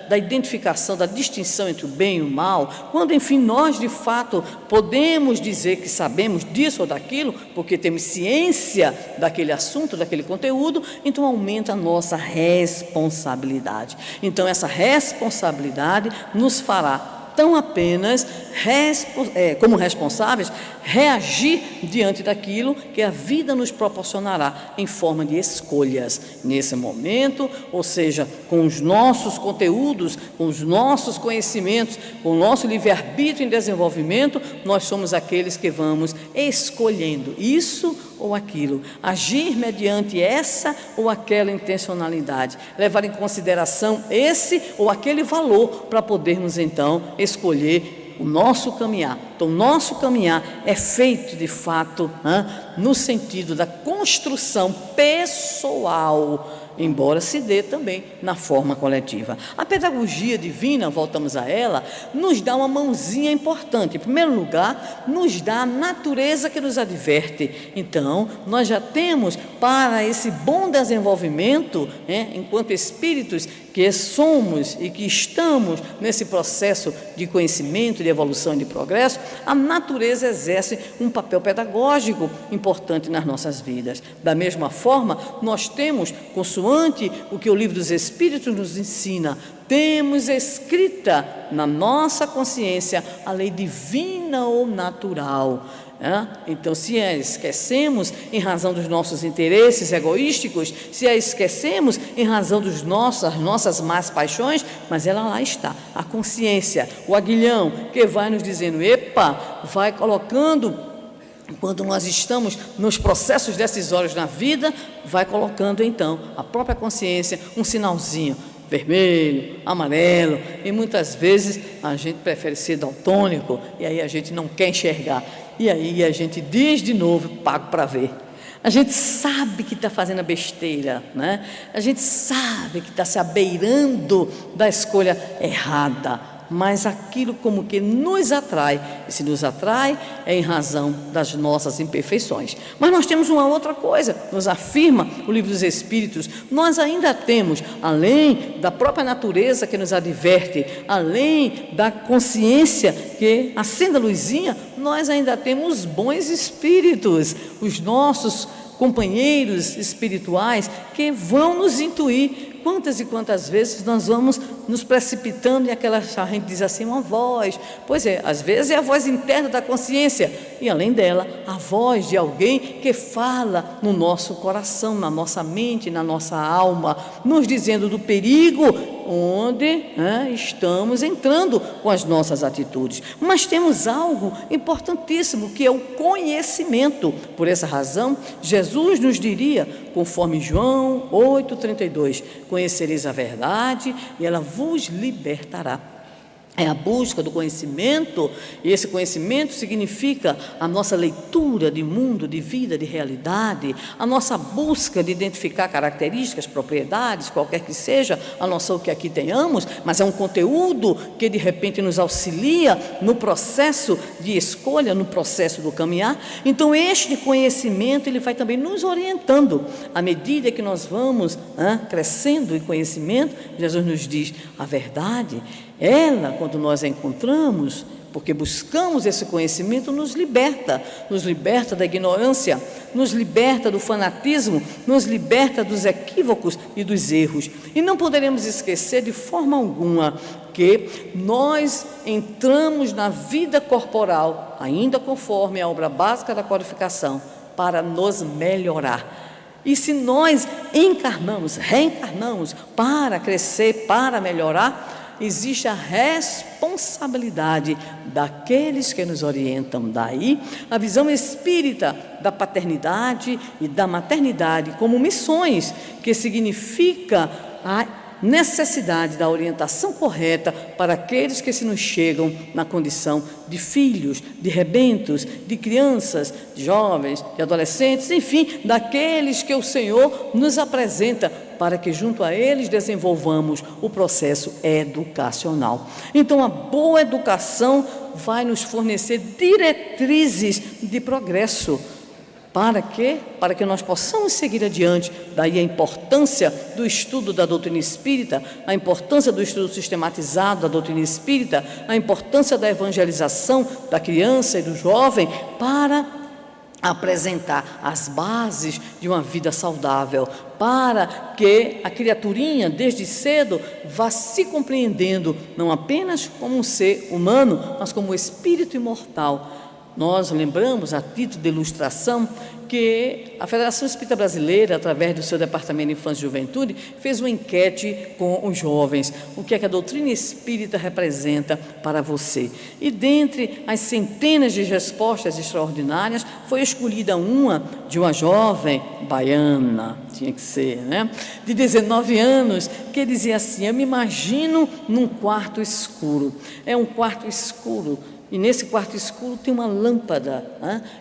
da identificação, da distinção entre o bem e o mal, quando enfim nós de fato podemos dizer que sabemos disso ou daquilo, porque temos ciência daquele assunto, daquele conteúdo, então aumenta a nossa responsabilidade. Então essa responsabilidade nos fará tão apenas, como responsáveis, reagir diante daquilo que a vida nos proporcionará em forma de escolhas nesse momento, ou seja, com os nossos conteúdos, com os nossos conhecimentos, com o nosso livre-arbítrio em desenvolvimento, nós somos aqueles que vamos escolhendo isso ou aquilo, agir mediante essa ou aquela intencionalidade, levar em consideração esse ou aquele valor para podermos então escolher o nosso caminhar. Então, o nosso caminhar é feito de fato no sentido da construção pessoal, embora se dê também na forma coletiva. A pedagogia divina, voltamos a ela, nos dá uma mãozinha importante. Em primeiro lugar, nos dá a natureza que nos adverte. Então, nós já temos para esse bom desenvolvimento, enquanto espíritos que somos e que estamos nesse processo de conhecimento, de evolução e de progresso, a natureza exerce um papel pedagógico importante nas nossas vidas. Da mesma forma, nós temos, consoante o que o Livro dos Espíritos nos ensina, temos escrita na nossa consciência a lei divina ou natural. Então, se a esquecemos em razão dos nossos interesses egoísticos, se a esquecemos em razão das nossas más paixões, mas ela lá está, a consciência, o aguilhão, que vai nos dizendo, vai colocando, quando nós estamos nos processos decisórios na vida, vai colocando então a própria consciência, um sinalzinho, vermelho, amarelo, e muitas vezes a gente prefere ser daltônico, e aí a gente não quer enxergar. E aí a gente diz de novo, pago para ver. A gente sabe que está fazendo a besteira, né? A gente sabe que está se abeirando da escolha errada, mas aquilo como que nos atrai, e se nos atrai é em razão das nossas imperfeições. Mas nós temos uma outra coisa, nos afirma o Livro dos Espíritos, nós ainda temos, além da própria natureza que nos adverte, além da consciência que acende a luzinha, nós ainda temos bons espíritos, os nossos companheiros espirituais que vão nos intuir. Quantas e quantas vezes nós vamos nos precipitando e a gente diz assim, uma voz, pois é, às vezes é a voz interna da consciência e além dela, a voz de alguém que fala no nosso coração, na nossa mente, na nossa alma, nos dizendo do perigo onde estamos entrando com as nossas atitudes. Mas temos algo importantíssimo que é o conhecimento. Por essa razão, Jesus nos diria, conforme João 8,32, conhecereis a verdade e ela vos libertará. É a busca do conhecimento, e esse conhecimento significa a nossa leitura de mundo, de vida, de realidade, a nossa busca de identificar características, propriedades, qualquer que seja a noção que aqui tenhamos, mas é um conteúdo que de repente nos auxilia no processo de escolha, no processo do caminhar. Então este conhecimento ele vai também nos orientando, à medida que nós vamos crescendo em conhecimento. Jesus nos diz, a verdade, ela, quando nós a encontramos, porque buscamos esse conhecimento, nos liberta da ignorância, nos liberta do fanatismo, nos liberta dos equívocos e dos erros. E não poderemos esquecer de forma alguma que nós entramos na vida corporal, ainda conforme a obra básica da codificação, para nos melhorar. E se nós reencarnamos para crescer, para melhorar, existe a responsabilidade daqueles que nos orientam. Daí a visão espírita da paternidade e da maternidade como missões, que significa a necessidade da orientação correta para aqueles que se nos chegam na condição de filhos, de rebentos, de crianças, de jovens, de adolescentes, enfim, daqueles que o Senhor nos apresenta para que junto a eles desenvolvamos o processo educacional. Então a boa educação vai nos fornecer diretrizes de progresso. Para quê? Para que nós possamos seguir adiante. Daí a importância do estudo da doutrina espírita, a importância do estudo sistematizado da doutrina espírita, a importância da evangelização da criança e do jovem para apresentar as bases de uma vida saudável, para que a criaturinha, desde cedo, vá se compreendendo, não apenas como um ser humano, mas como um espírito imortal. Nós lembramos, a título de ilustração, que a Federação Espírita Brasileira, através do seu Departamento de Infância e Juventude, fez uma enquete com os jovens, o que é que a doutrina espírita representa para você. E dentre as centenas de respostas extraordinárias, foi escolhida uma de uma jovem baiana, tinha que ser, né? De 19 anos, que dizia assim, eu me imagino num quarto escuro. É um quarto escuro. E nesse quarto escuro tem uma lâmpada,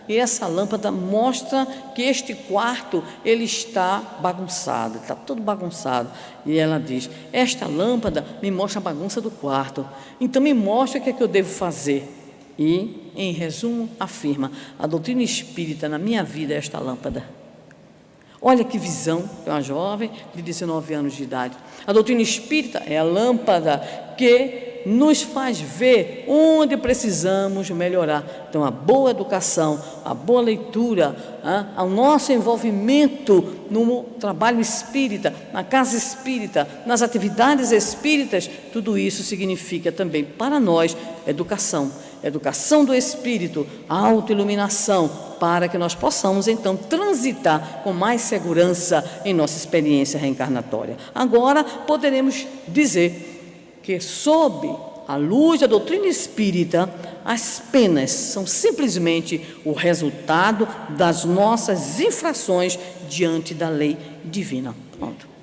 e essa lâmpada mostra que este quarto ele está bagunçado, está todo bagunçado. E ela diz, esta lâmpada me mostra a bagunça do quarto, então me mostra o que é que eu devo fazer. E, em resumo, afirma, a doutrina espírita na minha vida é esta lâmpada. Olha que visão, é uma jovem de 19 anos de idade. A doutrina espírita é a lâmpada que nos faz ver onde precisamos melhorar. Então, a boa educação, a boa leitura, o nosso envolvimento no trabalho espírita, na casa espírita, nas atividades espíritas, tudo isso significa também para nós educação. Educação do espírito, autoiluminação, para que nós possamos então transitar com mais segurança em nossa experiência reencarnatória. Agora poderemos dizer que sob a luz da doutrina espírita, as penas são simplesmente o resultado das nossas infrações diante da lei divina. Pronto.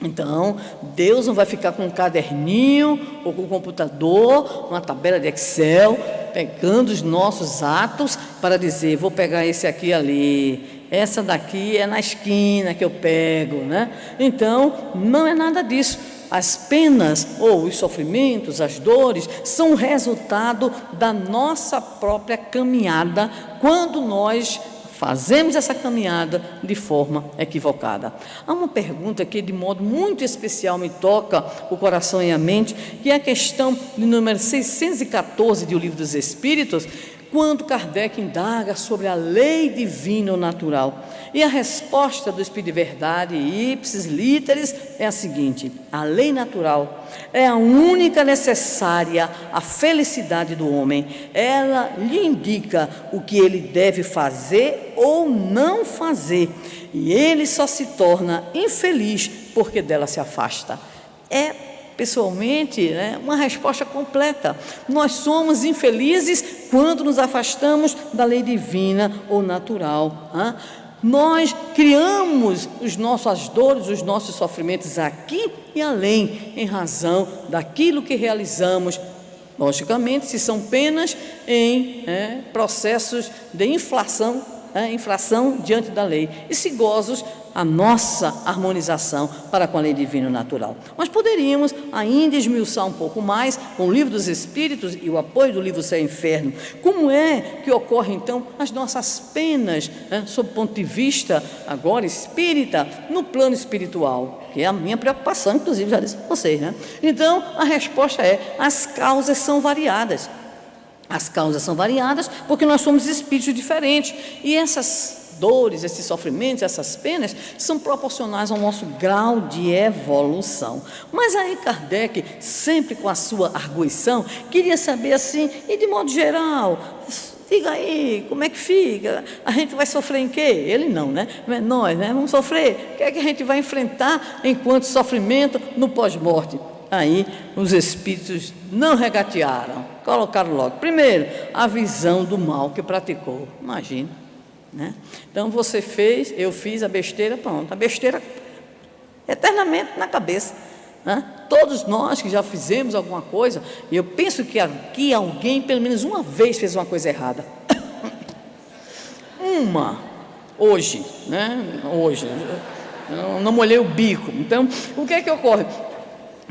Então, Deus não vai ficar com um caderninho ou com um computador, uma tabela de Excel, pegando os nossos atos para dizer, vou pegar esse aqui e ali, essa daqui é na esquina que eu pego, né? Então, não é nada disso. As penas ou os sofrimentos, as dores, são resultado da nossa própria caminhada quando nós fazemos essa caminhada de forma equivocada. Há uma pergunta que de modo muito especial me toca o coração e a mente, que é a questão de número 614 de O Livro dos Espíritos, quando Kardec indaga sobre a lei divina ou natural. E a resposta do Espírito de Verdade, ipsis literis, é a seguinte: a lei natural é a única necessária à felicidade do homem. Ela lhe indica o que ele deve fazer ou não fazer, e ele só se torna infeliz porque dela se afasta. Pessoalmente, uma resposta completa. Nós somos infelizes quando nos afastamos da lei divina ou natural. Nós criamos as dores, os nossos sofrimentos aqui e além, em razão daquilo que realizamos. Logicamente, se são penas em processos de infração diante da lei, e se gozos, a nossa harmonização para com a lei divina natural. Mas poderíamos ainda esmiuçar um pouco mais com o Livro dos Espíritos e o apoio do livro Céu e Inferno. Como é que ocorrem então as nossas penas, sob o ponto de vista agora espírita, no plano espiritual? Que é a minha preocupação, inclusive já disse para vocês, Então, a resposta é: as causas são variadas. As causas são variadas porque nós somos espíritos diferentes, e essas dores, esses sofrimentos, essas penas são proporcionais ao nosso grau de evolução. Mas aí Kardec, sempre com a sua arguição, queria saber assim, e de modo geral, diga aí, como é que fica? A gente vai sofrer em quê? Ele não, nós, vamos sofrer. O que é que a gente vai enfrentar enquanto sofrimento no pós-morte? Aí os espíritos não regatearam, colocaram logo. Primeiro, a visão do mal que praticou. Imagina. Então você fez, eu fiz a besteira, pronto, a besteira eternamente na cabeça. Todos nós que já fizemos alguma coisa, e eu penso que aqui alguém pelo menos uma vez fez uma coisa errada. Hoje, hoje, eu não molhei o bico. Então, o que é que ocorre?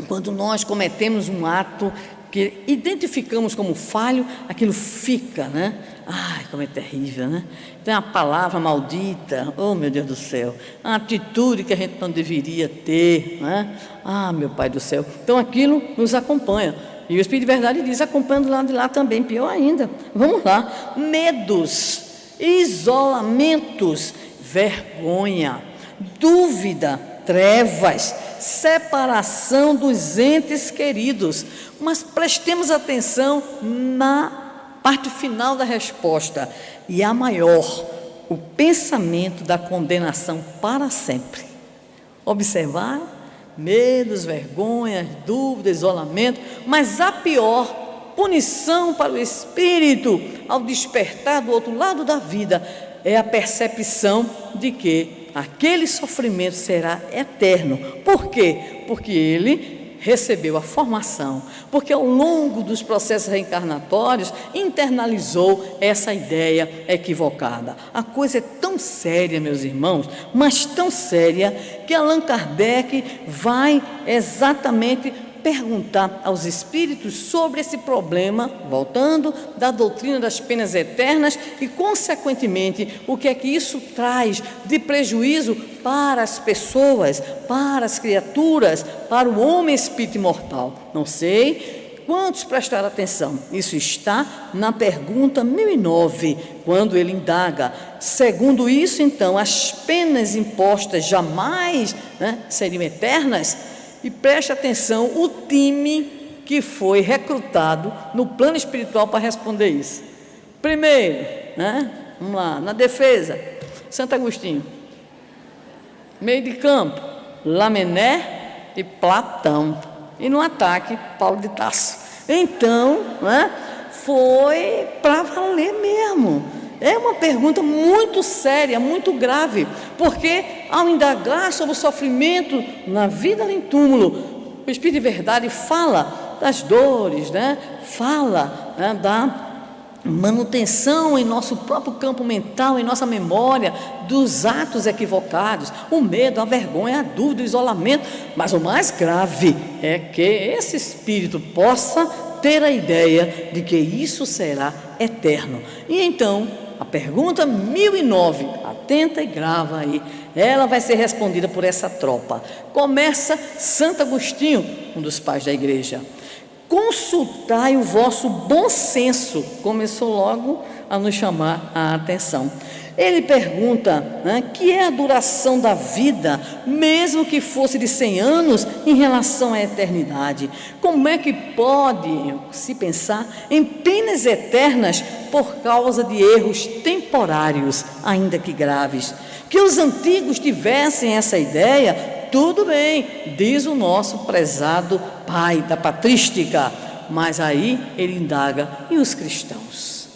Quando nós cometemos um ato que identificamos como falho, aquilo fica, Ai, como é terrível, Tem a palavra maldita, oh meu Deus do céu, a atitude que a gente não deveria ter, Ah, meu Pai do céu. Então aquilo nos acompanha. E o Espírito de Verdade diz, acompanhando lá de lá também, pior ainda. Vamos lá. Medos, isolamentos, vergonha, dúvida, trevas, separação dos entes queridos. Mas prestemos atenção na parte final da resposta, e a maior, o pensamento da condenação para sempre. Observar, medos, vergonhas, dúvidas, isolamento, mas a pior punição para o espírito ao despertar do outro lado da vida é a percepção de que aquele sofrimento será eterno. Por quê? Porque ele recebeu a formação, porque ao longo dos processos reencarnatórios internalizou essa ideia equivocada. A coisa é tão séria, meus irmãos, mas tão séria, que Allan Kardec vai exatamente perguntar aos espíritos sobre esse problema, voltando, da doutrina das penas eternas e, consequentemente, o que é que isso traz de prejuízo para as pessoas, para as criaturas, para o homem espírito imortal. Não sei quantos prestaram atenção. Isso está na pergunta 1009, quando ele indaga. Segundo isso, então, as penas impostas jamais seriam eternas? E preste atenção o time que foi recrutado no plano espiritual para responder isso. Primeiro, vamos lá, na defesa, Santo Agostinho. Meio de campo, Lamennais e Platão. E no ataque, Paulo de Tarso. Então, foi para valer mesmo. É uma pergunta muito séria, muito grave, porque ao indagar sobre o sofrimento na vida além túmulo, o Espírito de Verdade fala das dores, fala da manutenção em nosso próprio campo mental, em nossa memória, dos atos equivocados, o medo, a vergonha, a dúvida, o isolamento. Mas o mais grave é que esse espírito possa ter a ideia de que isso será eterno. E então, a pergunta 1009, atenta e grava aí, ela vai ser respondida por essa tropa. Começa Santo Agostinho, um dos pais da igreja. Consultai o vosso bom senso. Começou logo a nos chamar a atenção. Ele pergunta, que é a duração da vida, mesmo que fosse de 100 anos, em relação à eternidade. Como é que pode se pensar em penas eternas por causa de erros temporários, ainda que graves? Que os antigos tivessem essa ideia, tudo bem, diz o nosso prezado pai da patrística, mas aí ele indaga, e os cristãos?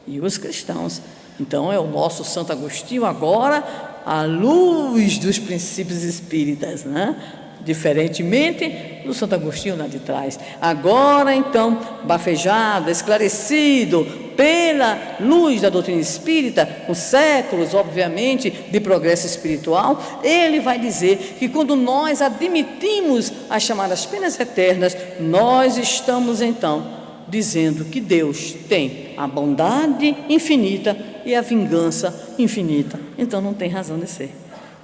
E os cristãos? Então é o nosso Santo Agostinho agora à luz dos princípios espíritas, diferentemente do Santo Agostinho lá de trás. Agora então, bafejado, esclarecido pela luz da doutrina espírita, com séculos, obviamente, de progresso espiritual, ele vai dizer que quando nós admitimos as chamadas penas eternas, nós estamos então dizendo que Deus tem a bondade infinita e a vingança infinita. Então não tem razão de ser.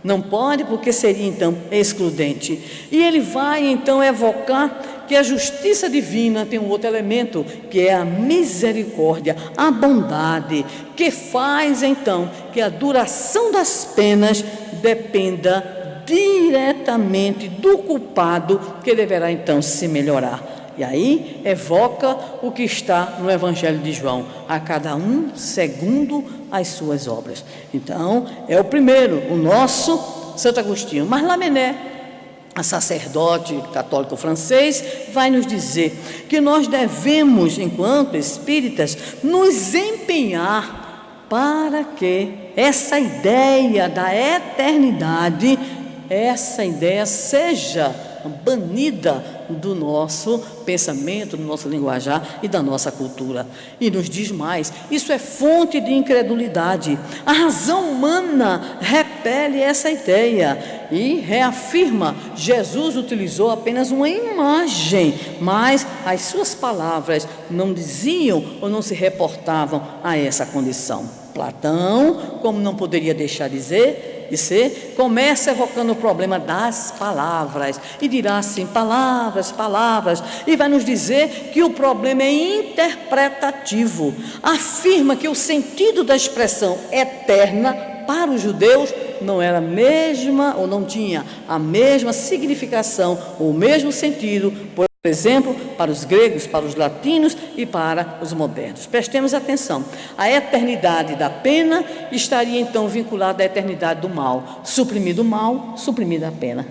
Não pode, porque seria então excludente. E ele vai então evocar que a justiça divina tem um outro elemento, que é a misericórdia, a bondade, que faz então que a duração das penas dependa diretamente do culpado, que deverá então se melhorar. E aí evoca o que está no Evangelho de João, a cada um segundo as suas obras. Então, é o primeiro, o nosso Santo Agostinho. Mas Lamennais, a sacerdote católico francês, vai nos dizer que nós devemos, enquanto espíritas, nos empenhar para que essa ideia da eternidade, essa ideia seja banida do nosso pensamento, do nosso linguajar e da nossa cultura. E nos diz mais, isso é fonte de incredulidade. A razão humana repele essa ideia e reafirma, Jesus utilizou apenas uma imagem, mas as suas palavras não diziam ou não se reportavam a essa condição. Platão, como não poderia deixar de ser, começa evocando o problema das palavras e dirá assim, palavras, e vai nos dizer que o problema é interpretativo. Afirma que o sentido da expressão eterna para os judeus não era a mesma, ou não tinha a mesma significação, ou o mesmo sentido, por exemplo, para os gregos, para os latinos e para os modernos. Prestemos atenção, a eternidade da pena estaria então vinculada à eternidade do mal. Suprimido o mal, suprimida a pena.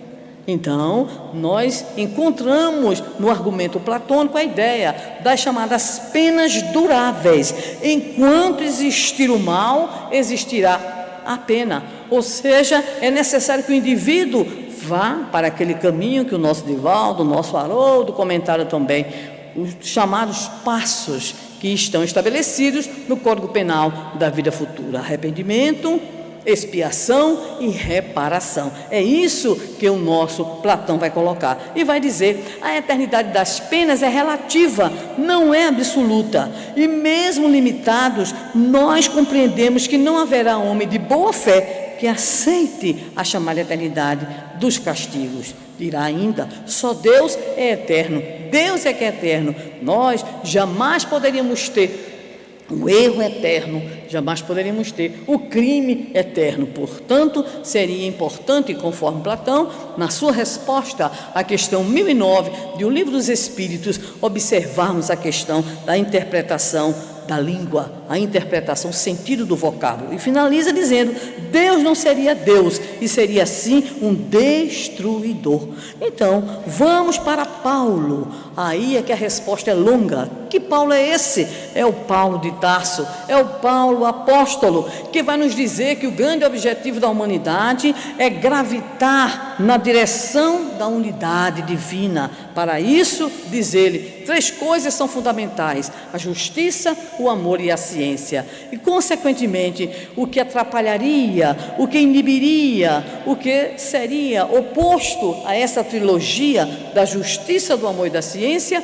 Então, nós encontramos no argumento platônico a ideia das chamadas penas duráveis. Enquanto existir o mal, existirá a pena. Ou seja, é necessário que o indivíduo vá para aquele caminho que o nosso Divaldo, o nosso Haroldo comentaram também, os chamados passos que estão estabelecidos no Código Penal da vida futura: arrependimento, expiação e reparação. É isso que o nosso Platão vai colocar. E vai dizer: a eternidade das penas é relativa, não é absoluta. E mesmo limitados, nós compreendemos que não haverá homem de boa fé que aceite a chamada eternidade dos castigos. Dirá ainda: só Deus é eterno, Deus é que é eterno. Nós jamais poderíamos ter o erro eterno, jamais poderíamos ter o crime eterno. Portanto, seria importante, conforme Platão, na sua resposta à questão 1009 de O Livro dos Espíritos, observarmos a questão da interpretação da língua, a interpretação, o sentido do vocábulo. E finaliza dizendo: Deus não seria Deus, e seria sim um destruidor. Então, vamos para Paulo. Aí é que a resposta é longa. Que Paulo é esse? É o Paulo de Tarso, é o Paulo apóstolo, que vai nos dizer que o grande objetivo da humanidade é gravitar na direção da unidade divina. Para isso, diz ele, 3 coisas são fundamentais: a justiça, o amor e a ciência. E, consequentemente, o que atrapalharia, o que inibiria, o que seria oposto a essa trilogia da justiça, do amor e da ciência,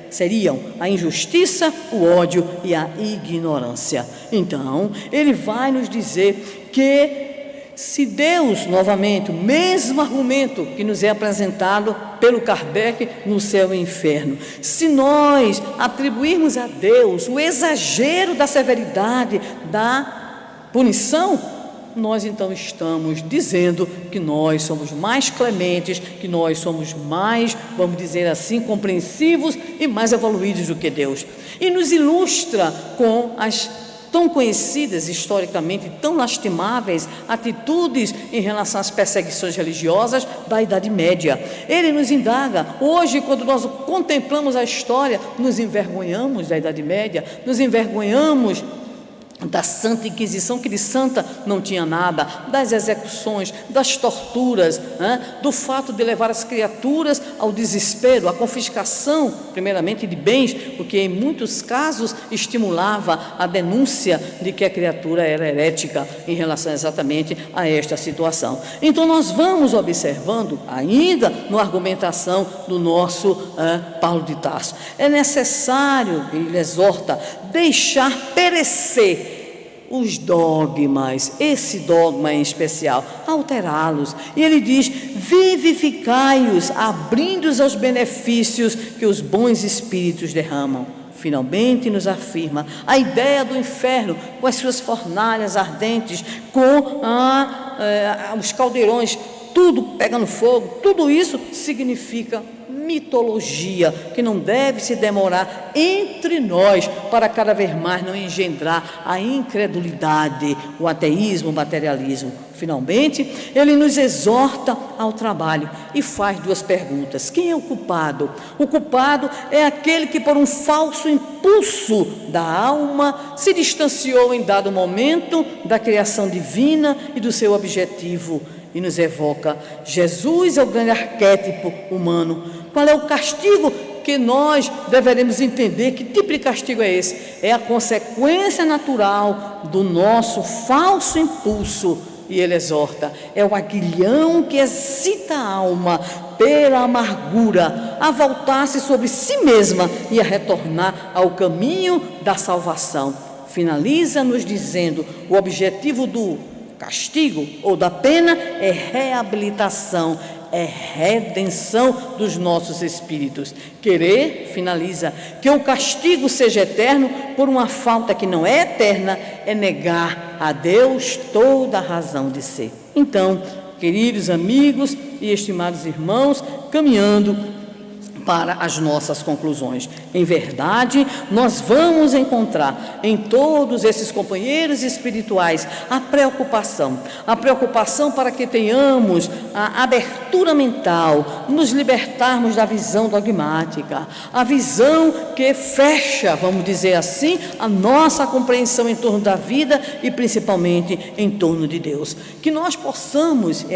seriam a injustiça, o ódio e a ignorância. Então, ele vai nos dizer que se Deus, novamente, o mesmo argumento que nos é apresentado pelo Kardec no céu e inferno, se nós atribuirmos a Deus o exagero da severidade, da punição, nós então estamos dizendo que nós somos mais clementes, que nós somos mais, vamos dizer assim, compreensivos e mais evoluídos do que Deus. E nos ilustra com as tão conhecidas historicamente, tão lastimáveis atitudes em relação às perseguições religiosas da Idade Média. Ele nos indaga, hoje, quando nós contemplamos a história, nos envergonhamos da Idade Média, nos envergonhamos da Santa Inquisição, que de santa não tinha nada, das execuções, das torturas, do fato de levar as criaturas ao desespero, à confiscação, primeiramente de bens, porque em muitos casos estimulava a denúncia de que a criatura era herética em relação exatamente a esta situação. Então nós vamos observando ainda na argumentação do nosso Paulo de Tarso, é necessário, ele exorta, deixar perecer os dogmas, esse dogma em especial, alterá-los. E ele diz: vivificai-os, abrindo-os aos benefícios que os bons espíritos derramam. Finalmente nos afirma a ideia do inferno, com as suas fornalhas ardentes, com os caldeirões, tudo pegando fogo. Tudo isso significa mitologia, que não deve se demorar entre nós para cada vez mais não engendrar a incredulidade, o ateísmo, o materialismo. Finalmente, ele nos exorta ao trabalho e faz 2 perguntas. Quem é o culpado? O culpado é aquele que, por um falso impulso da alma, se distanciou em dado momento da criação divina e do seu objetivo. E nos evoca: Jesus é o grande arquétipo humano. Qual é o castigo que nós deveremos entender? Que tipo de castigo é esse? É a consequência natural do nosso falso impulso. E ele exorta: é o aguilhão que excita a alma pela amargura a voltar-se sobre si mesma e a retornar ao caminho da salvação. Finaliza nos dizendo: o objetivo do castigo ou da pena é reabilitação, é redenção dos nossos espíritos. Querer, finaliza, que o castigo seja eterno por uma falta que não é eterna é negar a Deus toda a razão de ser. Então, queridos amigos e estimados irmãos, caminhando para as nossas conclusões. Em verdade, nós vamos encontrar em todos esses companheiros espirituais a preocupação para que tenhamos a abertura mental, nos libertarmos da visão dogmática, a visão que fecha, vamos dizer assim, a nossa compreensão em torno da vida e principalmente em torno de Deus. Que nós possamos,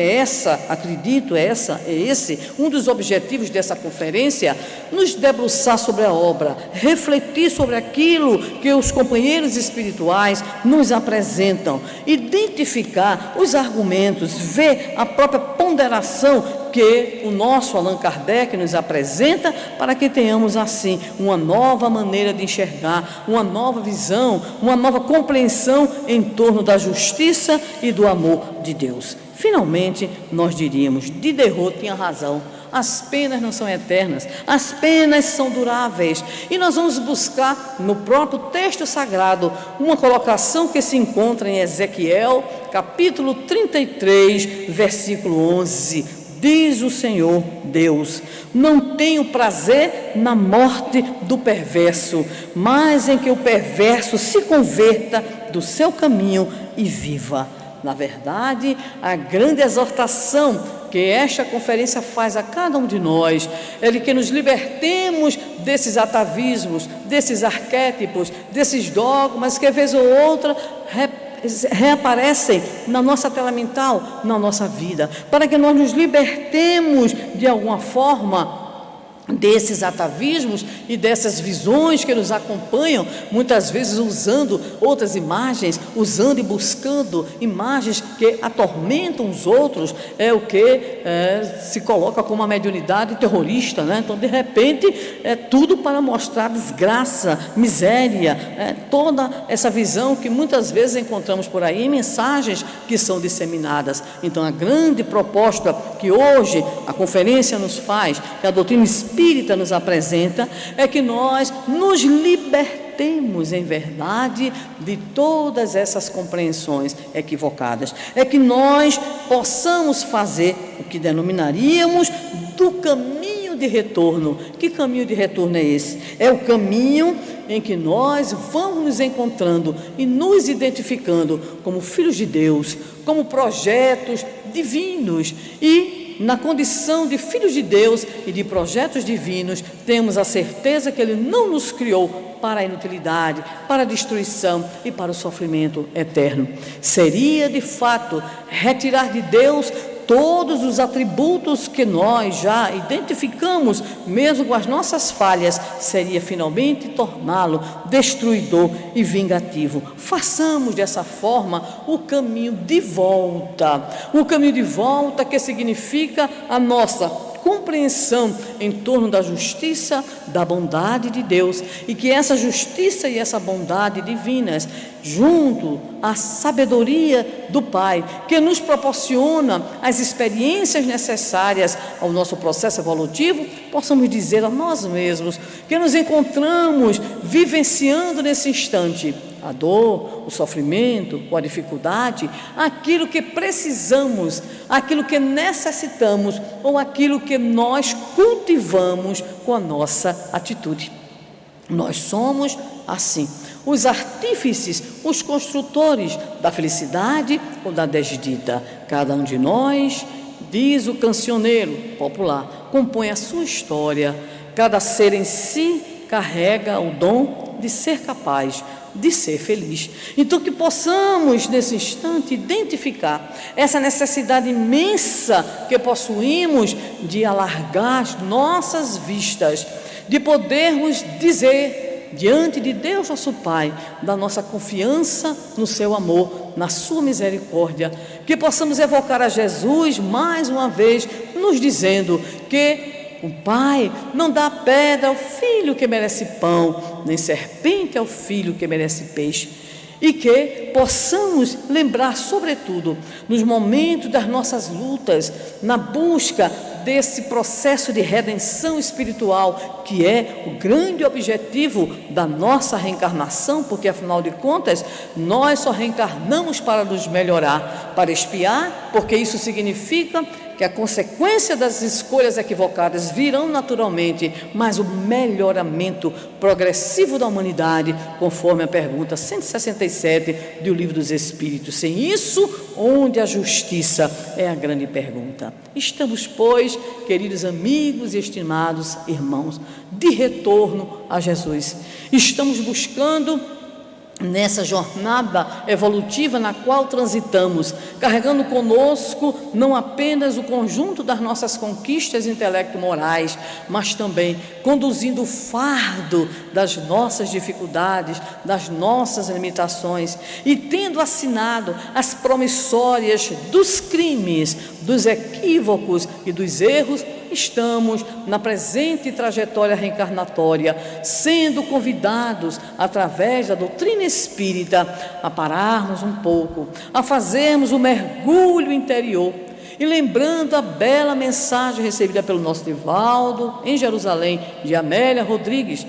acredito, esse um dos objetivos dessa conferência, conferência, nos debruçar sobre a obra, refletir sobre aquilo que os companheiros espirituais nos apresentam, identificar os argumentos, ver a própria ponderação que o nosso Allan Kardec nos apresenta, para que tenhamos assim uma nova maneira de enxergar, uma nova visão, uma nova compreensão em torno da justiça e do amor de Deus. Finalmente, nós diríamos, Diderot tinha razão, as penas não são eternas, as penas são duráveis, e nós vamos buscar no próprio texto sagrado uma colocação que se encontra em Ezequiel, capítulo 33, versículo 11. Diz o Senhor Deus: não tenho prazer na morte do perverso, mas em que o perverso se converta do seu caminho e viva. Na verdade, a grande exortação que esta conferência faz a cada um de nós é de que nos libertemos desses atavismos, desses arquétipos, desses dogmas que, vez ou outra, reaparecem na nossa tela mental, na nossa vida, para que nós nos libertemos de alguma forma desses atavismos e dessas visões que nos acompanham, muitas vezes usando outras imagens, usando e buscando imagens que atormentam os outros, é o que se coloca como uma mediunidade terrorista, né? Então, de repente, é tudo para mostrar desgraça, miséria, toda essa visão que muitas vezes encontramos por aí em mensagens que são disseminadas. Então, a grande proposta que hoje a conferência nos faz, que a doutrina espírita nos apresenta, é que nós nos libertemos em verdade de todas essas compreensões equivocadas, é que nós possamos fazer o que denominaríamos do caminho de retorno. Que caminho de retorno é esse? É o caminho em que nós vamos nos encontrando e nos identificando como filhos de Deus, como projetos divinos, e na condição de filhos de Deus e de projetos divinos, temos a certeza que Ele não nos criou para a inutilidade, para a destruição e para o sofrimento eterno. Seria, de fato, retirar de Deus todos os atributos que nós já identificamos, mesmo com as nossas falhas, seria finalmente torná-lo destruidor e vingativo. Façamos dessa forma o caminho de volta que significa a nossa compreensão em torno da justiça, da bondade de Deus, e que essa justiça e essa bondade divinas, junto à sabedoria do Pai, que nos proporciona as experiências necessárias ao nosso processo evolutivo, possamos dizer a nós mesmos que nos encontramos vivenciando nesse instante a dor, o sofrimento, a dificuldade, aquilo que precisamos, aquilo que necessitamos, ou aquilo que nós cultivamos com a nossa atitude. Nós somos assim, os artífices, os construtores da felicidade ou da desdita. Cada um de nós, diz o cancioneiro popular, compõe a sua história. Cada ser em si carrega o dom de ser capaz de ser feliz. Então, que possamos nesse instante identificar essa necessidade imensa que possuímos de alargar as nossas vistas, de podermos dizer diante de Deus nosso Pai, da nossa confiança no seu amor, na sua misericórdia, que possamos evocar a Jesus mais uma vez, nos dizendo que o Pai não dá pedra ao filho que merece pão, nem serpente ao filho que merece peixe. E que possamos lembrar, sobretudo, nos momentos das nossas lutas, na busca desse processo de redenção espiritual, que é o grande objetivo da nossa reencarnação, porque, afinal de contas, nós só reencarnamos para nos melhorar, para expiar, porque isso significa que a consequência das escolhas equivocadas virão naturalmente, mas o melhoramento progressivo da humanidade, conforme a pergunta 167 do Livro dos Espíritos. Sem isso, onde a justiça é a grande pergunta. Estamos, pois, queridos amigos e estimados irmãos, de retorno a Jesus. Estamos buscando nessa jornada evolutiva na qual transitamos, carregando conosco não apenas o conjunto das nossas conquistas intelecto-morais, mas também conduzindo o fardo das nossas dificuldades, das nossas limitações, e tendo assinado as promissórias dos crimes, dos equívocos e dos erros, estamos na presente trajetória reencarnatória, sendo convidados, através da doutrina espírita, a pararmos um pouco, a fazermos um mergulho interior, e lembrando a bela mensagem recebida pelo nosso Divaldo, em Jerusalém, de Amélia Rodrigues,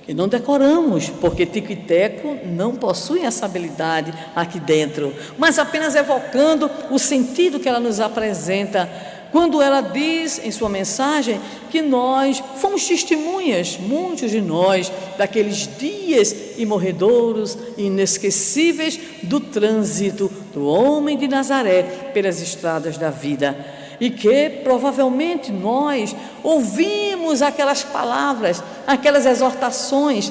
que não decoramos, porque Tico e Teco não possuem essa habilidade aqui dentro, mas apenas evocando o sentido que ela nos apresenta, quando ela diz em sua mensagem que nós fomos testemunhas, muitos de nós, daqueles dias imorredouros e inesquecíveis do trânsito do homem de Nazaré pelas estradas da vida, e que provavelmente nós ouvimos aquelas palavras, aquelas exortações,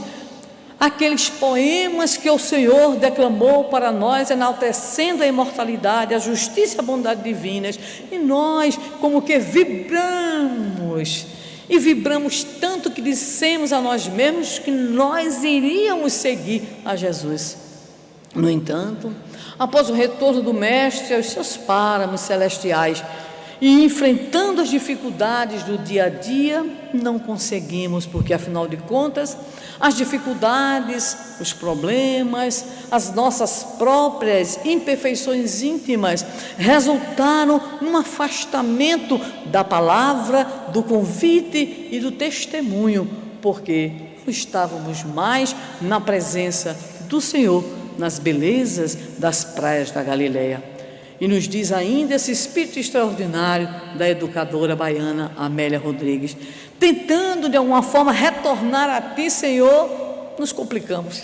aqueles poemas que o Senhor declamou para nós, enaltecendo a imortalidade, a justiça e a bondade divinas, e nós como que vibramos, e vibramos tanto que dissemos a nós mesmos que nós iríamos seguir a Jesus. No entanto, após o retorno do Mestre aos seus páramos celestiais, e enfrentando as dificuldades do dia a dia, não conseguimos, porque afinal de contas, as dificuldades, os problemas, as nossas próprias imperfeições íntimas resultaram num afastamento da palavra, do convite e do testemunho, porque estávamos mais na presença do Senhor, nas belezas das praias da Galileia. E nos diz ainda esse espírito extraordinário da educadora baiana Amélia Rodrigues: tentando de alguma forma retornar a Ti, Senhor, nos complicamos.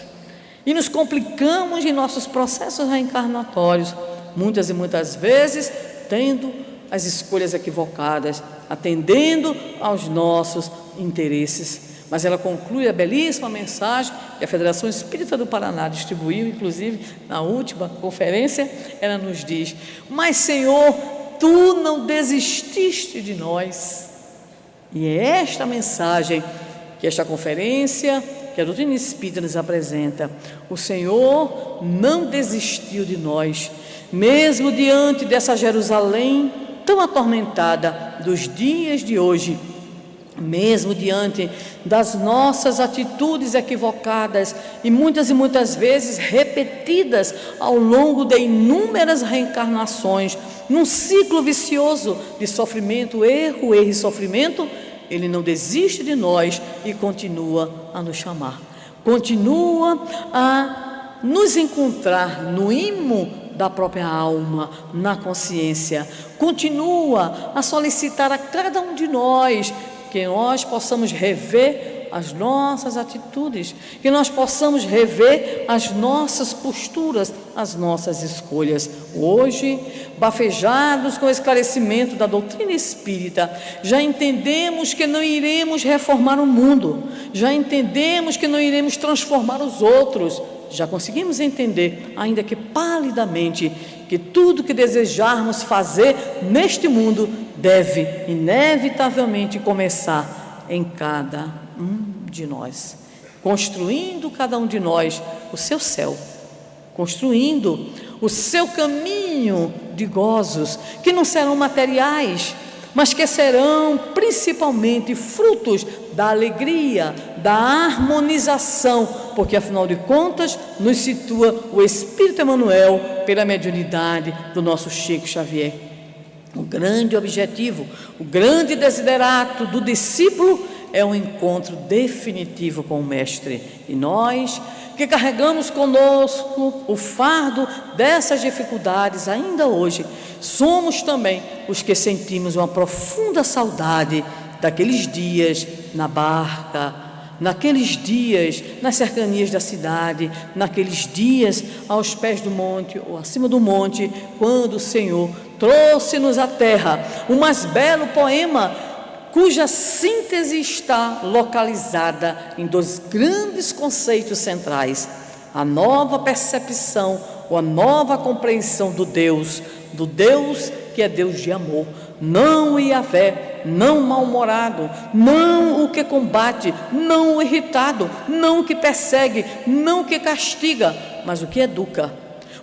E nos complicamos em nossos processos reencarnatórios, muitas e muitas vezes tendo as escolhas equivocadas, atendendo aos nossos interesses. Mas ela conclui a belíssima mensagem que a Federação Espírita do Paraná distribuiu, inclusive na última conferência. Ela nos diz: mas Senhor, Tu não desististe de nós. E é esta mensagem que esta conferência, que a doutrina espírita nos apresenta. O Senhor não desistiu de nós, mesmo diante dessa Jerusalém tão atormentada dos dias de hoje, mesmo diante das nossas atitudes equivocadas e muitas vezes repetidas ao longo de inúmeras reencarnações, num ciclo vicioso de sofrimento, erro e sofrimento, Ele não desiste de nós e continua a nos chamar, continua a nos encontrar no imo da própria alma, na consciência, continua a solicitar a cada um de nós que nós possamos rever as nossas atitudes, que nós possamos rever as nossas posturas, as nossas escolhas. Hoje, bafejados com o esclarecimento da doutrina espírita, já entendemos que não iremos reformar o mundo, já entendemos que não iremos transformar os outros, já conseguimos entender, ainda que palidamente, que tudo que desejarmos fazer neste mundo deve inevitavelmente começar em cada um de nós, construindo cada um de nós o seu céu, construindo o seu caminho de gozos, que não serão materiais, mas que serão principalmente frutos da alegria, da harmonização, porque afinal de contas nos situa o Espírito Emmanuel pela mediunidade do nosso Chico Xavier. O grande objetivo, o grande desiderato do discípulo é um encontro definitivo com o Mestre. E nós, que carregamos conosco o fardo dessas dificuldades ainda hoje, somos também os que sentimos uma profunda saudade daqueles dias na barca, naqueles dias nas cercanias da cidade, naqueles dias aos pés do monte ou acima do monte, quando o Senhor trouxe-nos à terra o mais belo poema, cuja síntese está localizada em dois grandes conceitos centrais: a nova percepção ou a nova compreensão do Deus que é Deus de amor, não o Yahvé, não mal-humorado, não o que combate, não o irritado, não o que persegue, não o que castiga, mas o que educa,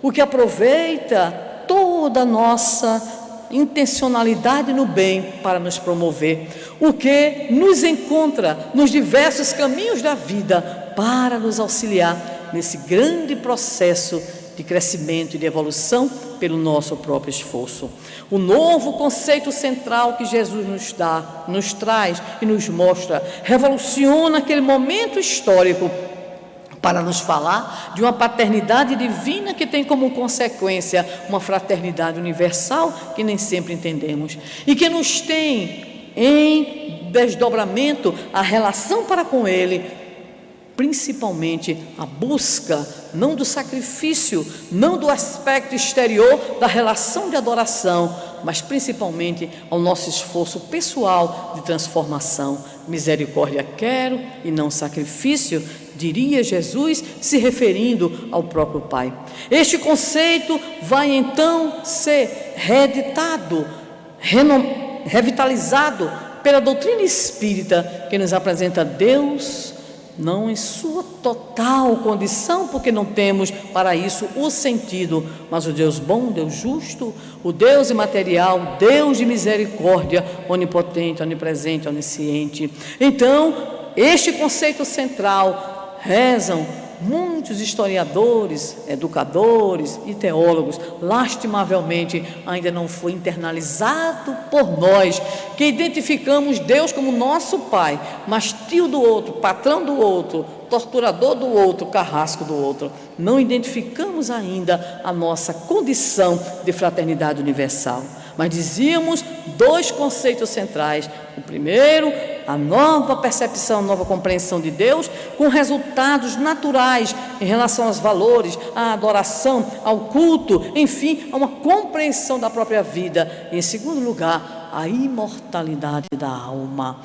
o que aproveita toda a nossa intencionalidade no bem para nos promover, o que nos encontra nos diversos caminhos da vida para nos auxiliar nesse grande processo de crescimento e de evolução pelo nosso próprio esforço. O novo conceito central que Jesus nos traz e nos mostra, revoluciona aquele momento histórico para nos falar de uma paternidade divina que tem como consequência uma fraternidade universal que nem sempre entendemos e que nos tem em desdobramento a relação para com Ele, principalmente a busca, não do sacrifício, não do aspecto exterior da relação de adoração, mas principalmente ao nosso esforço pessoal de transformação. Misericórdia quero e não sacrifício, diria Jesus, se referindo ao próprio Pai. Este conceito vai então ser reeditado, revitalizado pela doutrina espírita, que nos apresenta Deus não em sua total condição, porque não temos para isso o sentido, mas o Deus bom, Deus justo, o Deus imaterial, Deus de misericórdia, onipotente, onipresente, onisciente. Então, este conceito central, rezam muitos historiadores, educadores e teólogos, lastimavelmente ainda não foi internalizado por nós, que identificamos Deus como nosso Pai, mas tio do outro, patrão do outro, torturador do outro, carrasco do outro. Não identificamos ainda a nossa condição de fraternidade universal. Mas dizíamos dois conceitos centrais. O primeiro, a nova percepção, a nova compreensão de Deus, com resultados naturais em relação aos valores, à adoração, ao culto, enfim, a uma compreensão da própria vida. E, em segundo lugar, a imortalidade da alma.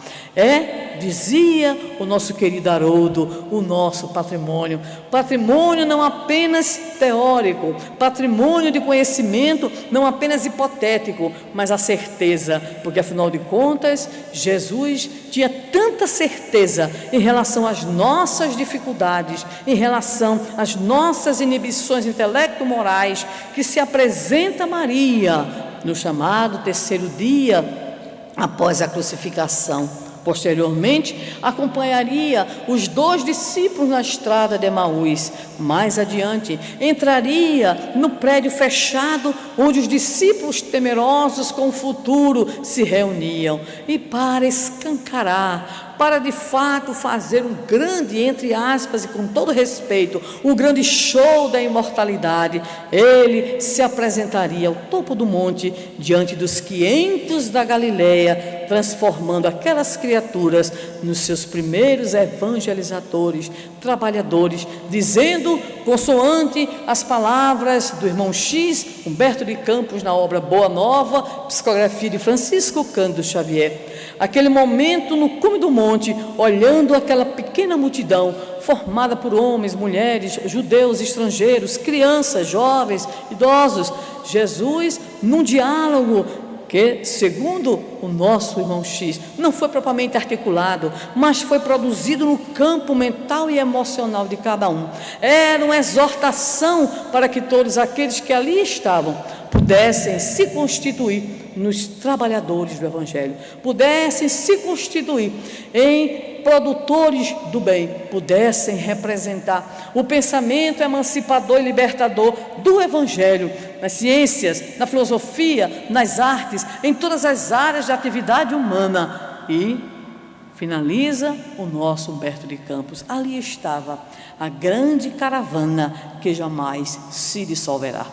Dizia o nosso querido Haroldo, o nosso patrimônio. Patrimônio não apenas teórico, patrimônio de conhecimento não apenas hipotético, mas a certeza, porque afinal de contas, Jesus tinha tanta certeza em relação às nossas dificuldades, em relação às nossas inibições intelecto-morais, que se apresenta a Maria no chamado terceiro dia após a crucificação. Posteriormente, acompanharia os 2 discípulos na estrada de Emaús. Mais adiante, entraria no prédio fechado, onde os discípulos temerosos com o futuro se reuniam. E para escancarar, para de fato fazer um grande, entre aspas, e com todo respeito, um grande show da imortalidade, ele se apresentaria ao topo do monte, diante dos 500 da Galileia, transformando aquelas criaturas nos seus primeiros evangelizadores, trabalhadores, dizendo, consoante as palavras do irmão X, Humberto de Campos, na obra Boa Nova, psicografia de Francisco Cândido Xavier, aquele momento no cume do monte, olhando aquela pequena multidão, formada por homens, mulheres, judeus, estrangeiros, crianças, jovens, idosos, Jesus, num diálogo que, segundo o nosso irmão X, não foi propriamente articulado, mas foi produzido no campo mental e emocional de cada um. Era uma exortação para que todos aqueles que ali estavam pudessem se constituir nos trabalhadores do Evangelho, pudessem se constituir em produtores do bem, pudessem representar o pensamento emancipador e libertador do Evangelho, nas ciências, na filosofia, nas artes, em todas as áreas de atividade humana. E finaliza o nosso Humberto de Campos. Ali estava a grande caravana que jamais se dissolverá.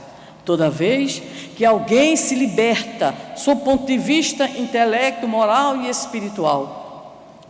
Toda vez que alguém se liberta, sob o ponto de vista intelecto, moral e espiritual,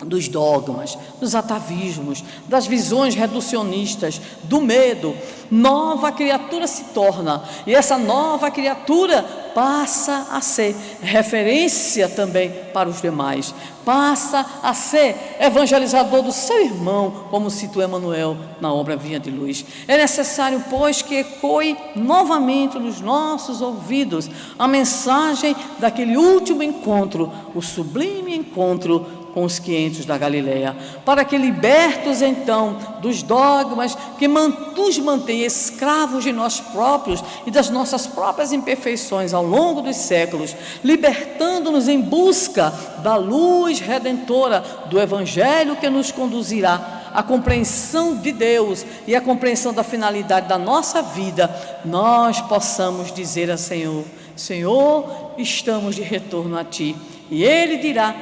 dos dogmas, dos atavismos, das visões reducionistas, do medo, nova criatura se torna, e essa nova criatura passa a ser referência também para os demais, passa a ser evangelizador do seu irmão, como cita Emmanuel na obra Vinha de Luz. É necessário, pois, que ecoe novamente nos nossos ouvidos a mensagem daquele último encontro, o sublime encontro com os 500 da Galileia, para que, libertos então dos dogmas que nos mantêm escravos de nós próprios e das nossas próprias imperfeições ao longo dos séculos, libertando-nos em busca da luz redentora do Evangelho que nos conduzirá à compreensão de Deus e à compreensão da finalidade da nossa vida, nós possamos dizer ao Senhor: Senhor, estamos de retorno a Ti. E Ele dirá,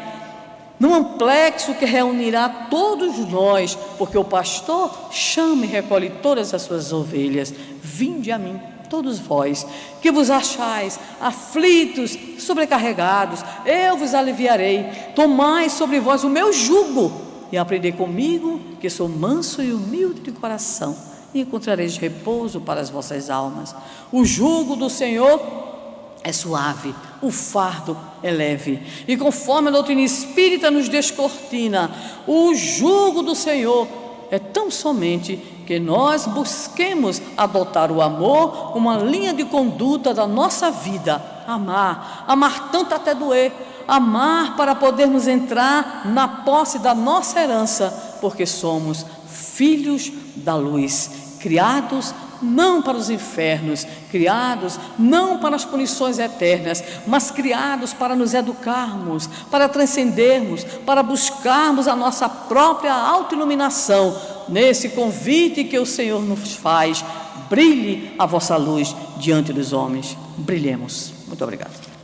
num amplexo que reunirá todos nós, porque o pastor chama e recolhe todas as suas ovelhas: vinde a mim, todos vós, que vos achais aflitos, sobrecarregados, eu vos aliviarei. Tomai sobre vós o meu jugo e aprendei comigo, que sou manso e humilde de coração, e encontrareis repouso para as vossas almas. O jugo do Senhor é suave, o fardo é leve, e conforme a doutrina espírita nos descortina, o jugo do Senhor é tão somente que nós busquemos adotar o amor como uma linha de conduta da nossa vida. Amar tanto até doer, amar para podermos entrar na posse da nossa herança, porque somos filhos da luz, criados não para os infernos, criados não para as punições eternas, mas criados para nos educarmos, para transcendermos, para buscarmos a nossa própria autoiluminação. Nesse convite que o Senhor nos faz: brilhe a vossa luz diante dos homens. Brilhemos. Muito obrigado.